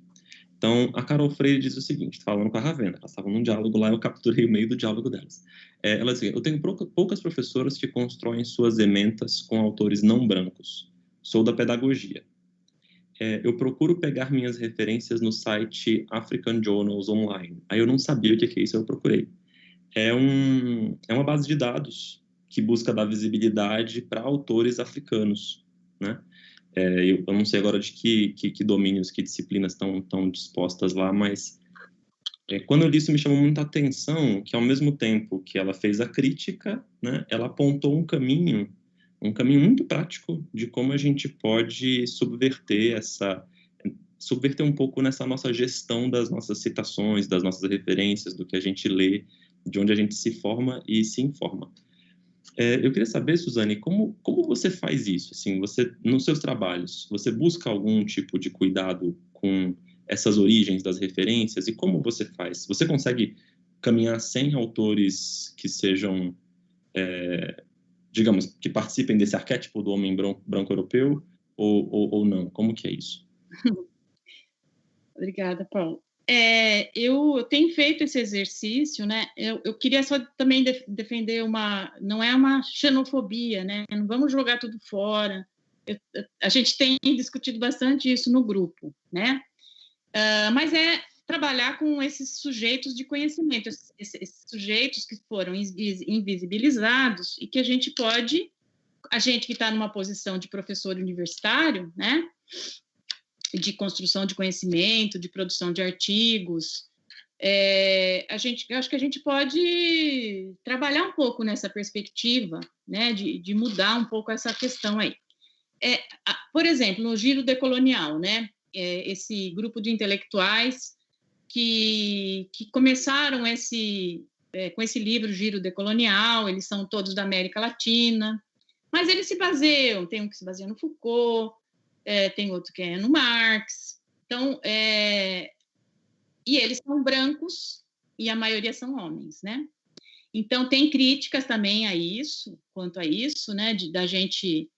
Então, a Carol Freire diz o seguinte, falando com a Ravena, elas estavam num diálogo lá, eu capturei o meio do diálogo delas. Ela diz, eu tenho poucas professoras que constroem suas ementas com autores não brancos. Sou da pedagogia. Eu procuro pegar minhas referências no site African Journals Online. Aí eu não sabia o que é isso, eu procurei. É uma base de dados que busca dar visibilidade para autores africanos, né? Eu não sei agora de que domínios, que disciplinas estão dispostas lá, mas quando eu li isso me chamou muita atenção que, ao mesmo tempo que ela fez a crítica, né, ela apontou um caminho muito prático de como a gente pode subverter um pouco nessa nossa gestão das nossas citações, das nossas referências, do que a gente lê, de onde a gente se forma e se informa. Eu queria saber, Suzane, como você faz isso? Assim, você, nos seus trabalhos, você busca algum tipo de cuidado com essas origens das referências? E como você faz? Você consegue caminhar sem autores que sejam, digamos, que participem desse arquétipo do homem branco europeu, ou não? Como que é isso? Obrigada, Paulo. Eu tenho feito esse exercício, né? Eu queria só também defender não é uma xenofobia, né? Não vamos jogar tudo fora. A gente tem discutido bastante isso no grupo, né? Mas é trabalhar com esses sujeitos de conhecimento, esses sujeitos que foram invisibilizados e que a gente que está numa posição de professor universitário, né? De construção de conhecimento, de produção de artigos, eu acho que a gente pode trabalhar um pouco nessa perspectiva, né, de mudar um pouco essa questão aí. Por exemplo, no Giro Decolonial, né, esse grupo de intelectuais que começaram com esse livro Giro Decolonial, eles são todos da América Latina, mas eles se baseiam, tem um que se baseia no Foucault, tem outro que é no Marx. Então, e eles são brancos e a maioria são homens, né? Então, tem críticas também quanto a isso, né? Da gente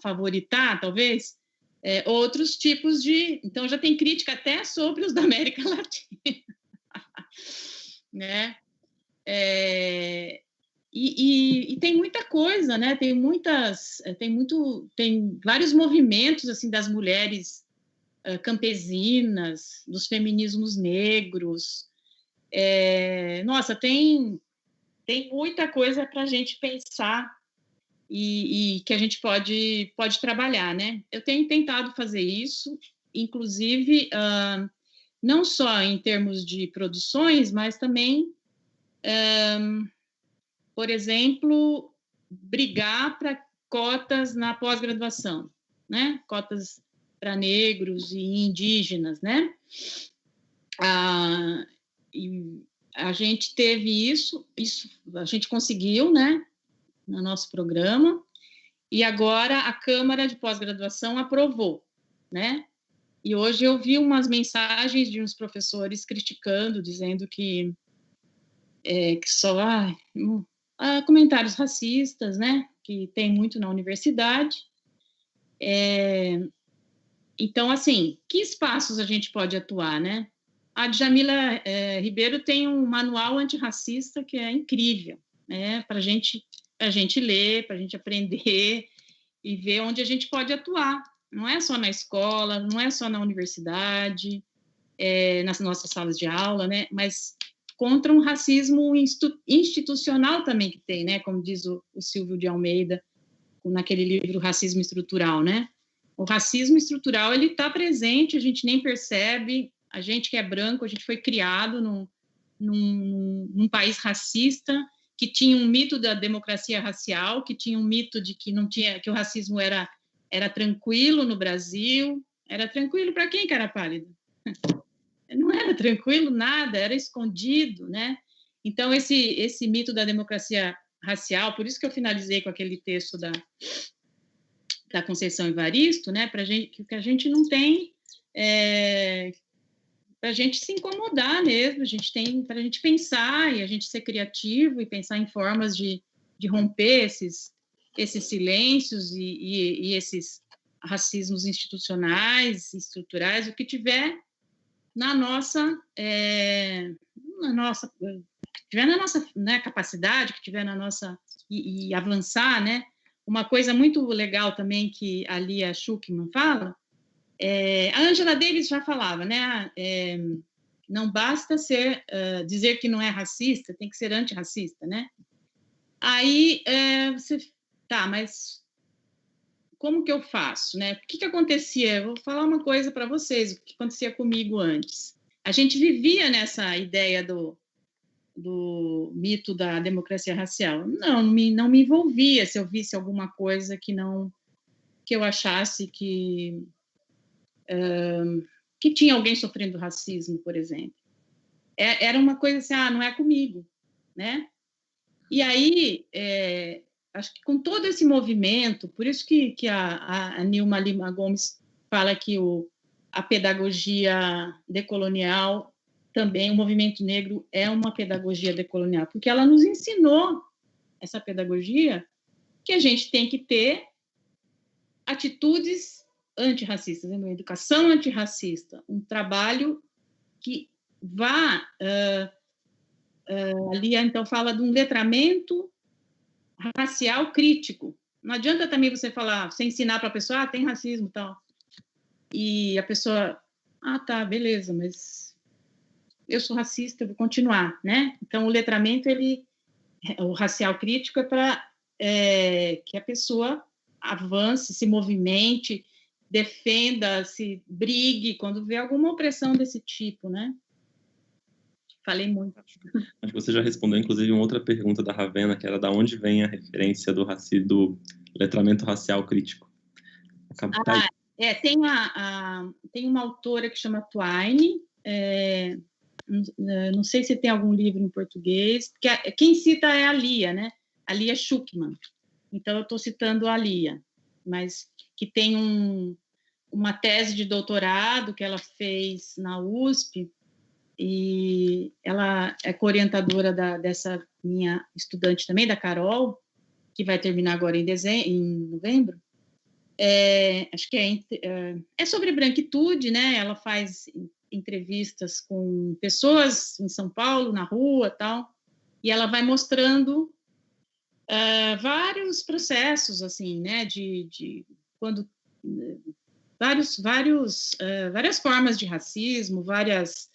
favoritar, talvez, outros tipos de... Então, já tem crítica até sobre os da América Latina, né? E tem muita coisa, né? Tem vários movimentos assim das mulheres campesinas, dos feminismos negros. Nossa, tem muita coisa para a gente pensar e que a gente pode trabalhar, né? Eu tenho tentado fazer isso, inclusive não só em termos de produções, mas também por exemplo, brigar para cotas na pós-graduação, né? Cotas para negros e indígenas, né? E a gente teve isso a gente conseguiu, né? No nosso programa, e agora a Câmara de Pós-Graduação aprovou, né? E hoje eu vi umas mensagens de uns professores criticando, dizendo que só comentários racistas, né, que tem muito na universidade. Então, assim, que espaços a gente pode atuar, né? A Djamila Ribeiro tem um manual antirracista que é incrível, né, para a gente ler, para a gente aprender e ver onde a gente pode atuar. Não é só na escola, não é só na universidade, nas nossas salas de aula, né, mas contra um racismo institucional também que tem, né? Como diz o Silvio de Almeida, naquele livro Racismo Estrutural, né? O racismo estrutural, ele está presente, a gente nem percebe, a gente que é branco, a gente foi criado num país racista, que tinha um mito da democracia racial, que tinha um mito de que o racismo era tranquilo no Brasil. Era tranquilo para quem, cara pálida? Não era tranquilo nada, era escondido, né? Então, esse mito da democracia racial, por isso que eu finalizei com aquele texto da Conceição Evaristo, né? Que a gente não tem... para a gente se incomodar mesmo, para a gente pensar e a gente ser criativo e pensar em formas de romper esses silêncios e esses racismos institucionais, estruturais, o que tiver na nossa né, capacidade, que tiver na nossa e avançar, né? Uma coisa muito legal também que a Lia Schuckmann fala, a Angela Davis já falava, né? Não basta dizer que não é racista, tem que ser antirracista, né? Aí você... Tá, mas como que eu faço, né? O que acontecia? Eu vou falar uma coisa para vocês, o que acontecia comigo antes. A gente vivia nessa ideia do mito da democracia racial. Não me envolvia se eu visse alguma coisa que eu achasse que tinha alguém sofrendo racismo, por exemplo. Era uma coisa assim, não é comigo, né? E aí, acho que com todo esse movimento, por isso que a Nilma Lima Gomes fala que a pedagogia decolonial também, o movimento negro é uma pedagogia decolonial, porque ela nos ensinou essa pedagogia que a gente tem que ter atitudes antirracistas, uma educação antirracista, um trabalho que vá ali, então, fala de um letramento racial crítico. Não adianta também você ensinar para a pessoa, tem racismo e tal, e a pessoa, tá, beleza, mas eu sou racista, eu vou continuar, né? Então, o letramento, o racial crítico é para que a pessoa avance, se movimente, defenda, se brigue quando vê alguma opressão desse tipo, né? Falei muito. Acho que você já respondeu, inclusive, uma outra pergunta da Ravena, que era da onde vem a referência do letramento racial crítico. Tem uma autora que chama Twain, não sei se tem algum livro em português, porque quem cita é a Lia, né? A Lia Schuckman. Então, eu estou citando a Lia, mas que tem uma tese de doutorado que ela fez na USP, e ela é co-orientadora dessa minha estudante também, da Carol, que vai terminar agora em novembro. Acho que é sobre branquitude, né? Ela faz entrevistas com pessoas em São Paulo, na rua, tal, e ela vai mostrando vários processos, assim, né? Quando várias formas de racismo, várias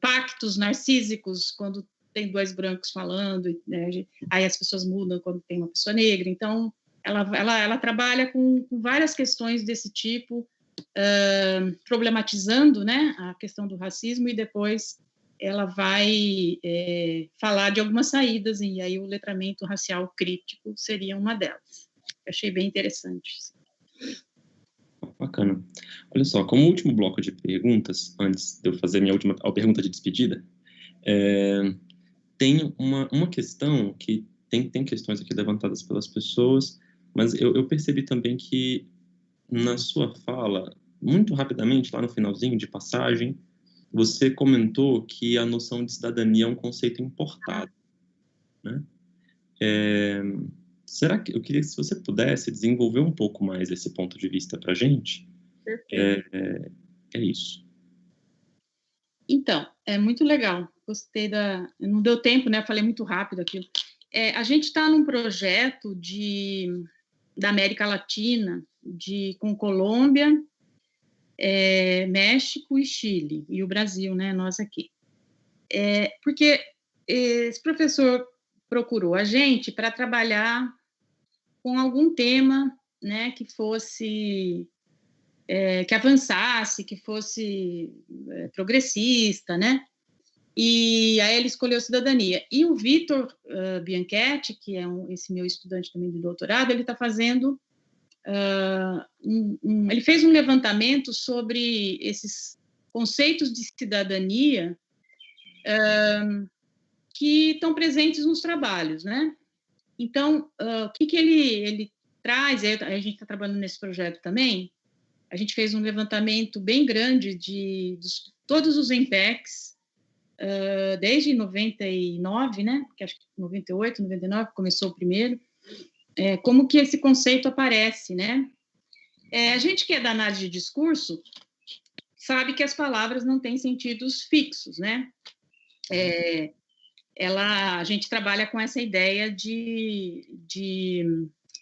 pactos narcísicos, quando tem dois brancos falando, né? Aí as pessoas mudam quando tem uma pessoa negra. Então, ela trabalha com várias questões desse tipo, problematizando, né, a questão do racismo, e depois ela vai falar de algumas saídas, e aí o letramento racial crítico seria uma delas. Eu achei bem interessante. Bacana. Olha só, como último bloco de perguntas, antes de eu fazer a pergunta de despedida, tem uma questão que tem questões aqui levantadas pelas pessoas, mas eu percebi também que na sua fala, muito rapidamente, lá no finalzinho de passagem, você comentou que a noção de cidadania é um conceito importado, né? Será que eu queria que, se você pudesse desenvolver um pouco mais esse ponto de vista para a gente? Perfeito. É isso. Então, é muito legal. Gostei não deu tempo, né? Eu falei muito rápido aquilo. A gente está num projeto da América Latina, com Colômbia, México e Chile, e o Brasil, né? Nós aqui. Porque esse professor procurou a gente para trabalhar com algum tema, né, que fosse que avançasse, que fosse progressista, né? E aí ele escolheu cidadania. E o Vitor Bianchetti, que é esse meu estudante também de doutorado, ele está fazendo ele fez um levantamento sobre esses conceitos de cidadania que estão presentes nos trabalhos, né? Então, o que ele traz, a gente está trabalhando nesse projeto também, a gente fez um levantamento bem grande de todos os MPECs, desde 99, né? Que acho que 98, 99 começou o primeiro, como que esse conceito aparece, né? A gente que é da análise de discurso sabe que as palavras não têm sentidos fixos, né? A gente trabalha com essa ideia de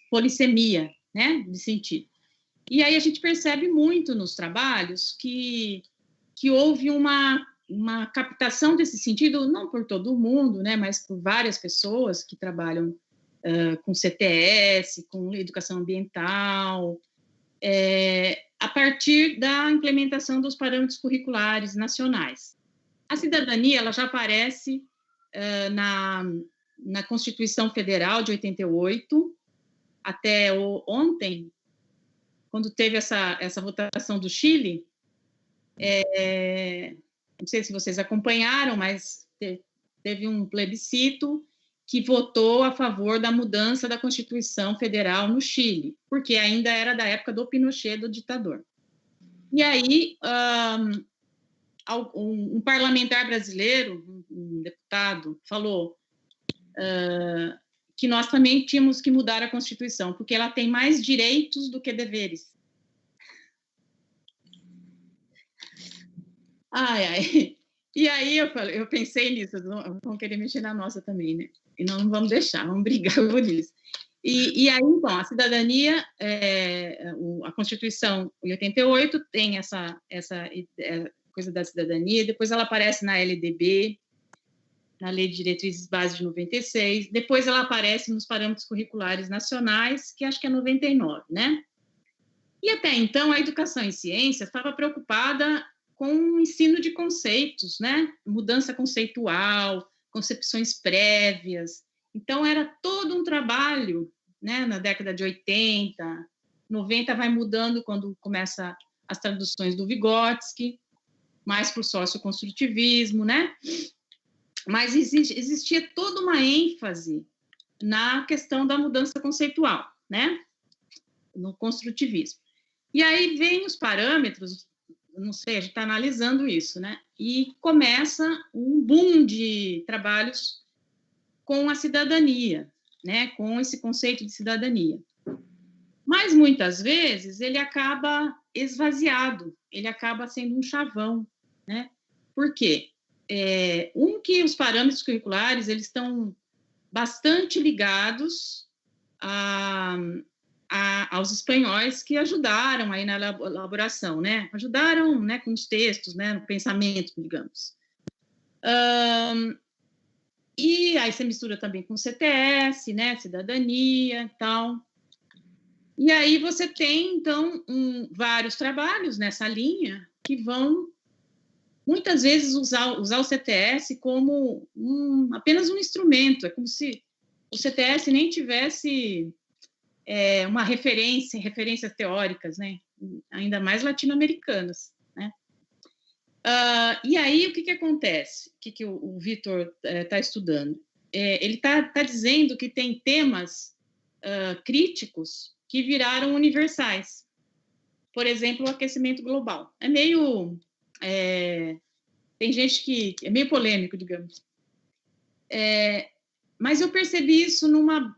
polissemia, né? De sentido. E aí a gente percebe muito nos trabalhos que houve uma uma captação desse sentido, não por todo mundo, né, mas por várias pessoas que trabalham com CTS, com educação ambiental, a partir da implementação dos parâmetros curriculares nacionais. A cidadania ela já aparece na Constituição Federal de 88, até ontem, quando teve essa votação do Chile, não sei se vocês acompanharam, mas teve um plebiscito que votou a favor da mudança da Constituição Federal no Chile, porque ainda era da época do Pinochet, do ditador. E aí, um parlamentar brasileiro, um deputado, falou que nós também tínhamos que mudar a Constituição, porque ela tem mais direitos do que deveres. E aí eu pensei nisso, vão querer mexer na nossa também, né? E não vamos deixar, vamos brigar por isso. E aí, então, a cidadania, a Constituição em 88 tem essa coisa da cidadania, depois ela aparece na LDB, na Lei de Diretrizes Básicas de 96, depois ela aparece nos parâmetros curriculares nacionais, que acho que é 99, né? E até então, a educação em ciências estava preocupada com o ensino de conceitos, né? Mudança conceitual, concepções prévias. Então, era todo um trabalho, né? Na década de 80, 90, vai mudando quando começa as traduções do Vygotsky, mais para o socioconstrutivismo, né? Mas existia toda uma ênfase na questão da mudança conceitual, né? No construtivismo. E aí vem os parâmetros, não sei, a gente está analisando isso, né? E começa um boom de trabalhos com a cidadania, né? Com esse conceito de cidadania. Mas, muitas vezes, ele acaba esvaziado, ele acaba sendo um chavão, né? Por quê? Que os parâmetros curriculares, eles estão bastante ligados aos espanhóis que ajudaram aí na elaboração, né? Ajudaram, né, com os textos, né, no pensamento, digamos. E aí você mistura também com CTS, né, cidadania e tal. E aí você tem, então, vários trabalhos nessa linha que vão, muitas vezes, usar o CTS como apenas um instrumento. É como se o CTS nem tivesse uma referências teóricas, né? Ainda mais latino-americanas, né? E aí, o que acontece? O que o Vitor está estudando? Ele está dizendo que tem temas críticos que viraram universais. Por exemplo, o aquecimento global. É meio... tem gente que... É meio polêmico, digamos. Mas eu percebi isso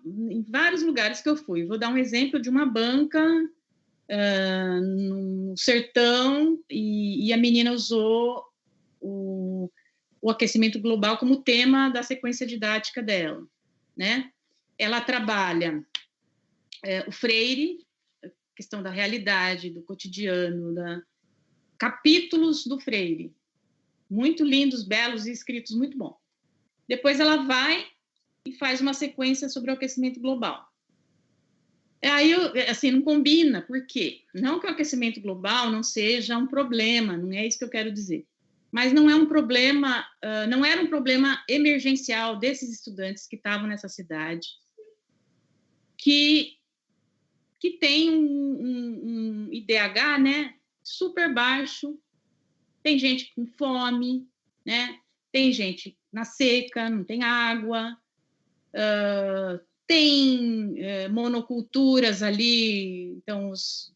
em vários lugares que eu fui. Vou dar um exemplo de uma banca no sertão, e a menina usou o aquecimento global como tema da sequência didática dela, né? Ela trabalha o Freire, a questão da realidade, do cotidiano, capítulos do Freire, muito lindos, belos e escritos muito bom. Depois ela vai e faz uma sequência sobre o aquecimento global. Aí, assim, não combina, por quê? Não que o aquecimento global não seja um problema, não é isso que eu quero dizer, mas não é um problema, não era um problema emergencial desses estudantes que estavam nessa cidade, que tem um IDH, né, super baixo, tem gente com fome, né, tem gente na seca, não tem água, tem monoculturas ali, então os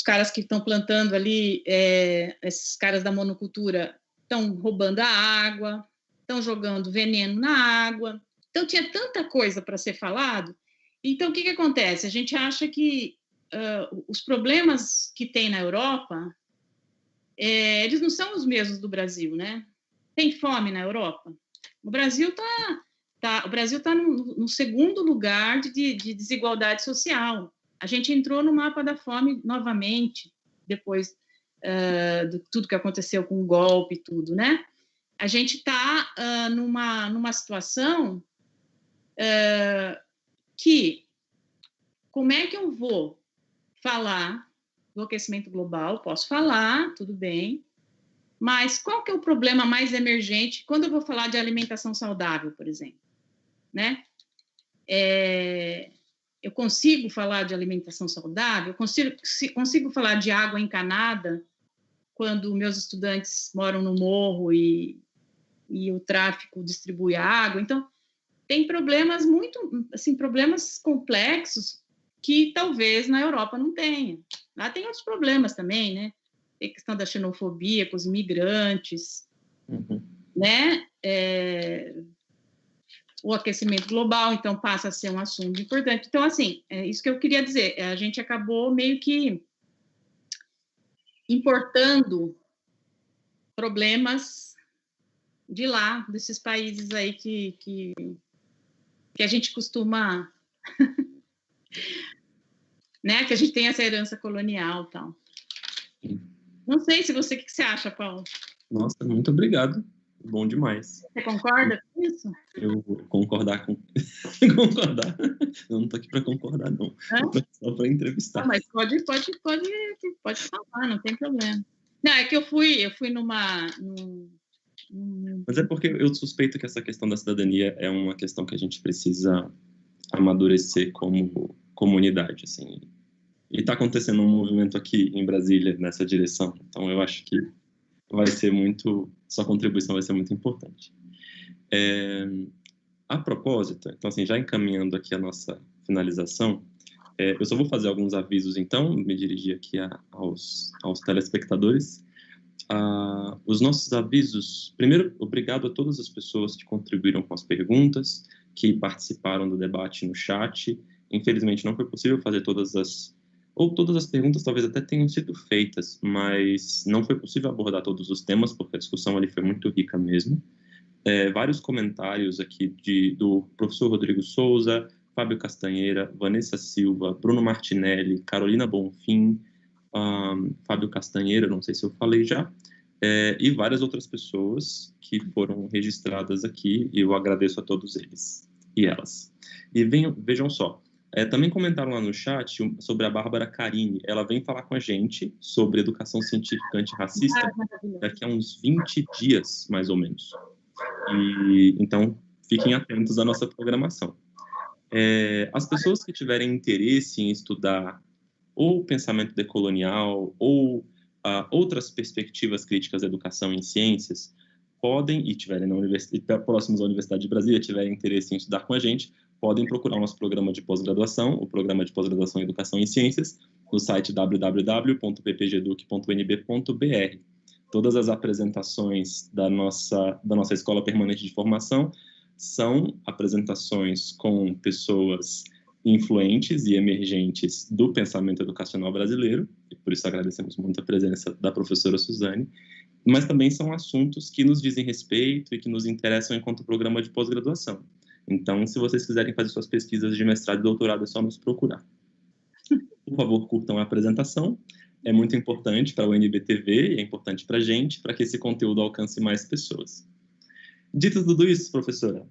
caras que estão plantando ali, esses caras da monocultura estão roubando a água, estão jogando veneno na água. Então, tinha tanta coisa para ser falado. Então, o que acontece? A gente acha que os problemas que tem na Europa, eles não são os mesmos do Brasil, né? Tem fome na Europa? O Brasil está no segundo lugar de desigualdade social. A gente entrou no mapa da fome novamente, depois de tudo que aconteceu com o golpe e tudo, né? A gente está numa situação que, como é que eu vou falar do aquecimento global? Posso falar, tudo bem, mas qual que é o problema mais emergente quando eu vou falar de alimentação saudável, por exemplo, né? Eu consigo falar de alimentação saudável? Consigo falar de água encanada quando meus estudantes moram no morro e o tráfico distribui a água? Então, tem problemas problemas complexos que talvez na Europa não tenha. Lá tem outros problemas também, né? Tem a questão da xenofobia com os imigrantes, né? O aquecimento global, então, passa a ser um assunto importante. Então, assim, é isso que eu queria dizer. A gente acabou meio que importando problemas de lá, desses países aí que a gente costuma... né? Que a gente tem essa herança colonial e tal. Não sei se o que você acha, Paulo? Nossa, muito obrigado. Bom demais. Você concorda com isso? Eu vou concordar com... concordar? Eu não estou aqui para concordar, não. Só para entrevistar. Não, mas pode falar, não tem problema. Não, é que eu fui numa... Mas é porque eu suspeito que essa questão da cidadania é uma questão que a gente precisa amadurecer como comunidade, assim. E está acontecendo um movimento aqui em Brasília nessa direção. Então, eu acho que sua contribuição vai ser muito importante. A propósito, então, assim, já encaminhando aqui a nossa finalização, eu só vou fazer alguns avisos, então, me dirigir aqui aos telespectadores. Os nossos avisos, primeiro, obrigado a todas as pessoas que contribuíram com as perguntas, que participaram do debate no chat. Infelizmente, não foi possível fazer todas as perguntas talvez até tenham sido feitas, mas não foi possível abordar todos os temas, porque a discussão ali foi muito rica mesmo. Vários comentários aqui do professor Rodrigo Souza, Fábio Castanheira, Vanessa Silva, Bruno Martinelli, Carolina Bonfim, Fábio Castanheira, não sei se eu falei já, e várias outras pessoas que foram registradas aqui, e eu agradeço a todos eles e elas. E vejam só, também comentaram lá no chat sobre a Bárbara Carini. Ela vem falar com a gente sobre educação científica antirracista daqui a uns 20 dias, mais ou menos. Então, fiquem atentos à nossa programação. As pessoas que tiverem interesse em estudar ou pensamento decolonial ou outras perspectivas críticas da educação em ciências, podem, e tiverem próximos à Universidade de Brasília, tiverem interesse em estudar com a gente, podem procurar o nosso programa de pós-graduação, o Programa de Pós-Graduação em Educação em Ciências, no site www.ppgeduc.unb.br. Todas as apresentações da nossa Escola Permanente de Formação são apresentações com pessoas influentes e emergentes do pensamento educacional brasileiro, e por isso agradecemos muito a presença da professora Suzane, mas também são assuntos que nos dizem respeito e que nos interessam enquanto programa de pós-graduação. Então, se vocês quiserem fazer suas pesquisas de mestrado e doutorado, é só nos procurar. Por favor, curtam a apresentação. É muito importante para a UNB-TV e é importante para a gente, para que esse conteúdo alcance mais pessoas. Dito tudo isso, professora,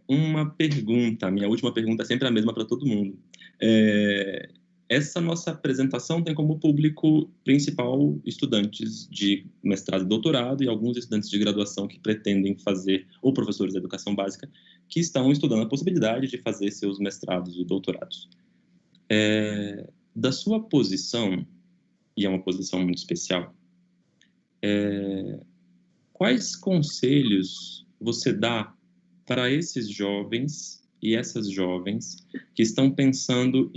uma pergunta, minha última pergunta é sempre a mesma para todo mundo. Essa nossa apresentação tem como público principal estudantes de mestrado e doutorado e alguns estudantes de graduação que pretendem fazer, ou professores de educação básica, que estão estudando a possibilidade de fazer seus mestrados e doutorados. Da sua posição, e é uma posição muito especial, quais conselhos você dá para esses jovens e essas jovens que estão pensando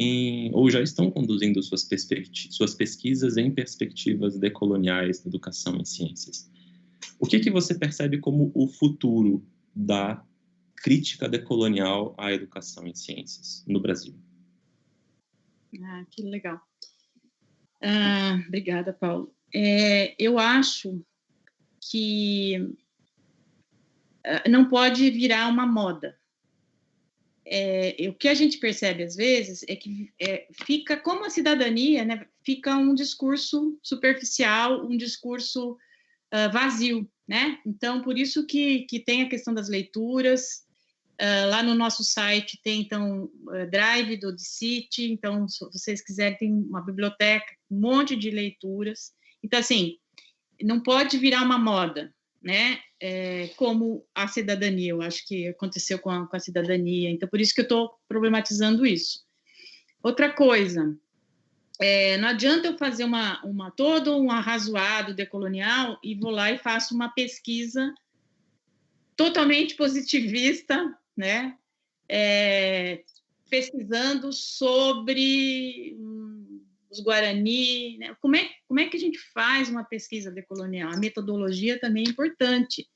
ou já estão conduzindo suas pesquisas em perspectivas decoloniais da educação em ciências? O que você percebe como o futuro da crítica decolonial à educação em ciências no Brasil? Que legal. Obrigada, Paulo. Eu acho que não pode virar uma moda, o que a gente percebe às vezes é que fica, como a cidadania, né, fica um discurso superficial, um discurso vazio, né? Então, por isso que tem a questão das leituras. Lá no nosso site tem, então, Drive do DCIT, então, se vocês quiserem, tem uma biblioteca, um monte de leituras. Então, assim, não pode virar uma moda, né? Como a cidadania, eu acho que aconteceu com a cidadania. Então, por isso que eu estou problematizando isso. Outra coisa, não adianta eu fazer todo um arrazoado decolonial e vou lá e faço uma pesquisa totalmente positivista, né? Pesquisando sobre os Guarani, né? Como é que a gente faz uma pesquisa decolonial? A metodologia também é importante.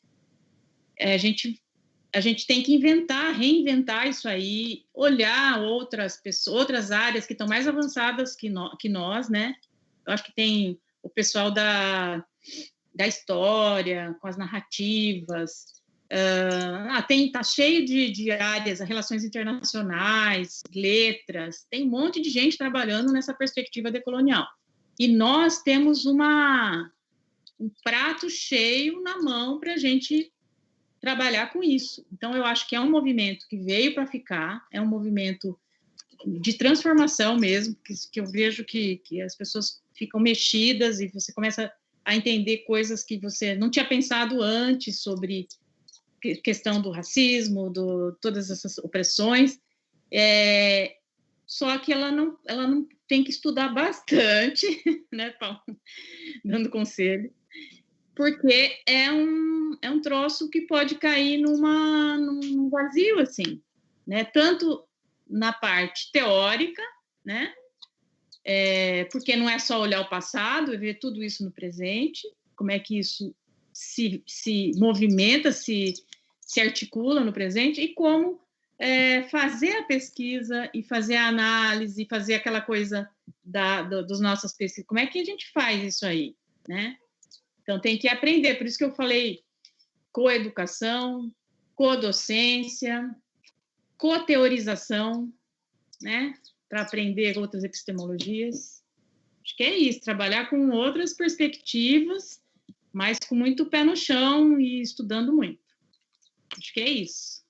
A gente tem que reinventar isso aí, olhar outras pessoas, outras áreas que estão mais avançadas que nós, né? Eu acho que tem o pessoal da história, com as narrativas. Tá cheio de áreas, relações internacionais, letras, tem um monte de gente trabalhando nessa perspectiva decolonial. E nós temos um prato cheio na mão para a gente trabalhar com isso. Então, eu acho que é um movimento que veio para ficar, é um movimento de transformação mesmo, que eu vejo que as pessoas ficam mexidas e você começa a entender coisas que você não tinha pensado antes sobre questão do racismo, todas essas opressões, só que ela não tem que estudar bastante, né, Paulo? Dando conselho, porque é um troço que pode cair num vazio, assim, né? Tanto na parte teórica, né? Porque não é só olhar o passado e ver tudo isso no presente, como é que isso se movimenta, se articula no presente, e como fazer a pesquisa e fazer a análise, fazer aquela coisa dos nossas pesquisas. Como é que a gente faz isso aí, né? Então, tem que aprender. Por isso que eu falei coeducação, codocência, coteorização, né? Para aprender outras epistemologias. Acho que é isso, trabalhar com outras perspectivas, mas com muito pé no chão e estudando muito. Acho que é isso.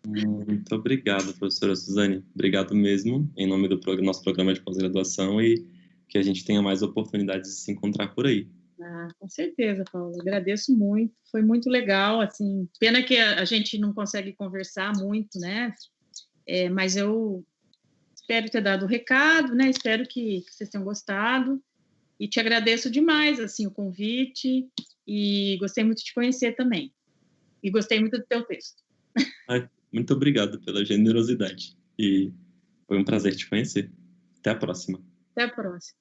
Muito obrigado, professora Suzane. Obrigado mesmo, em nome do nosso programa de pós-graduação, e que a gente tenha mais oportunidades de se encontrar por aí. Com certeza, Paulo. Agradeço muito. Foi muito legal. Assim, pena que a gente não consegue conversar muito, né? Mas eu espero ter dado o recado, né? Espero que vocês tenham gostado. E te agradeço demais, assim, o convite. E gostei muito de te conhecer também. E gostei muito do teu texto. Muito obrigado pela generosidade. E foi um prazer te conhecer. Até a próxima. Até a próxima.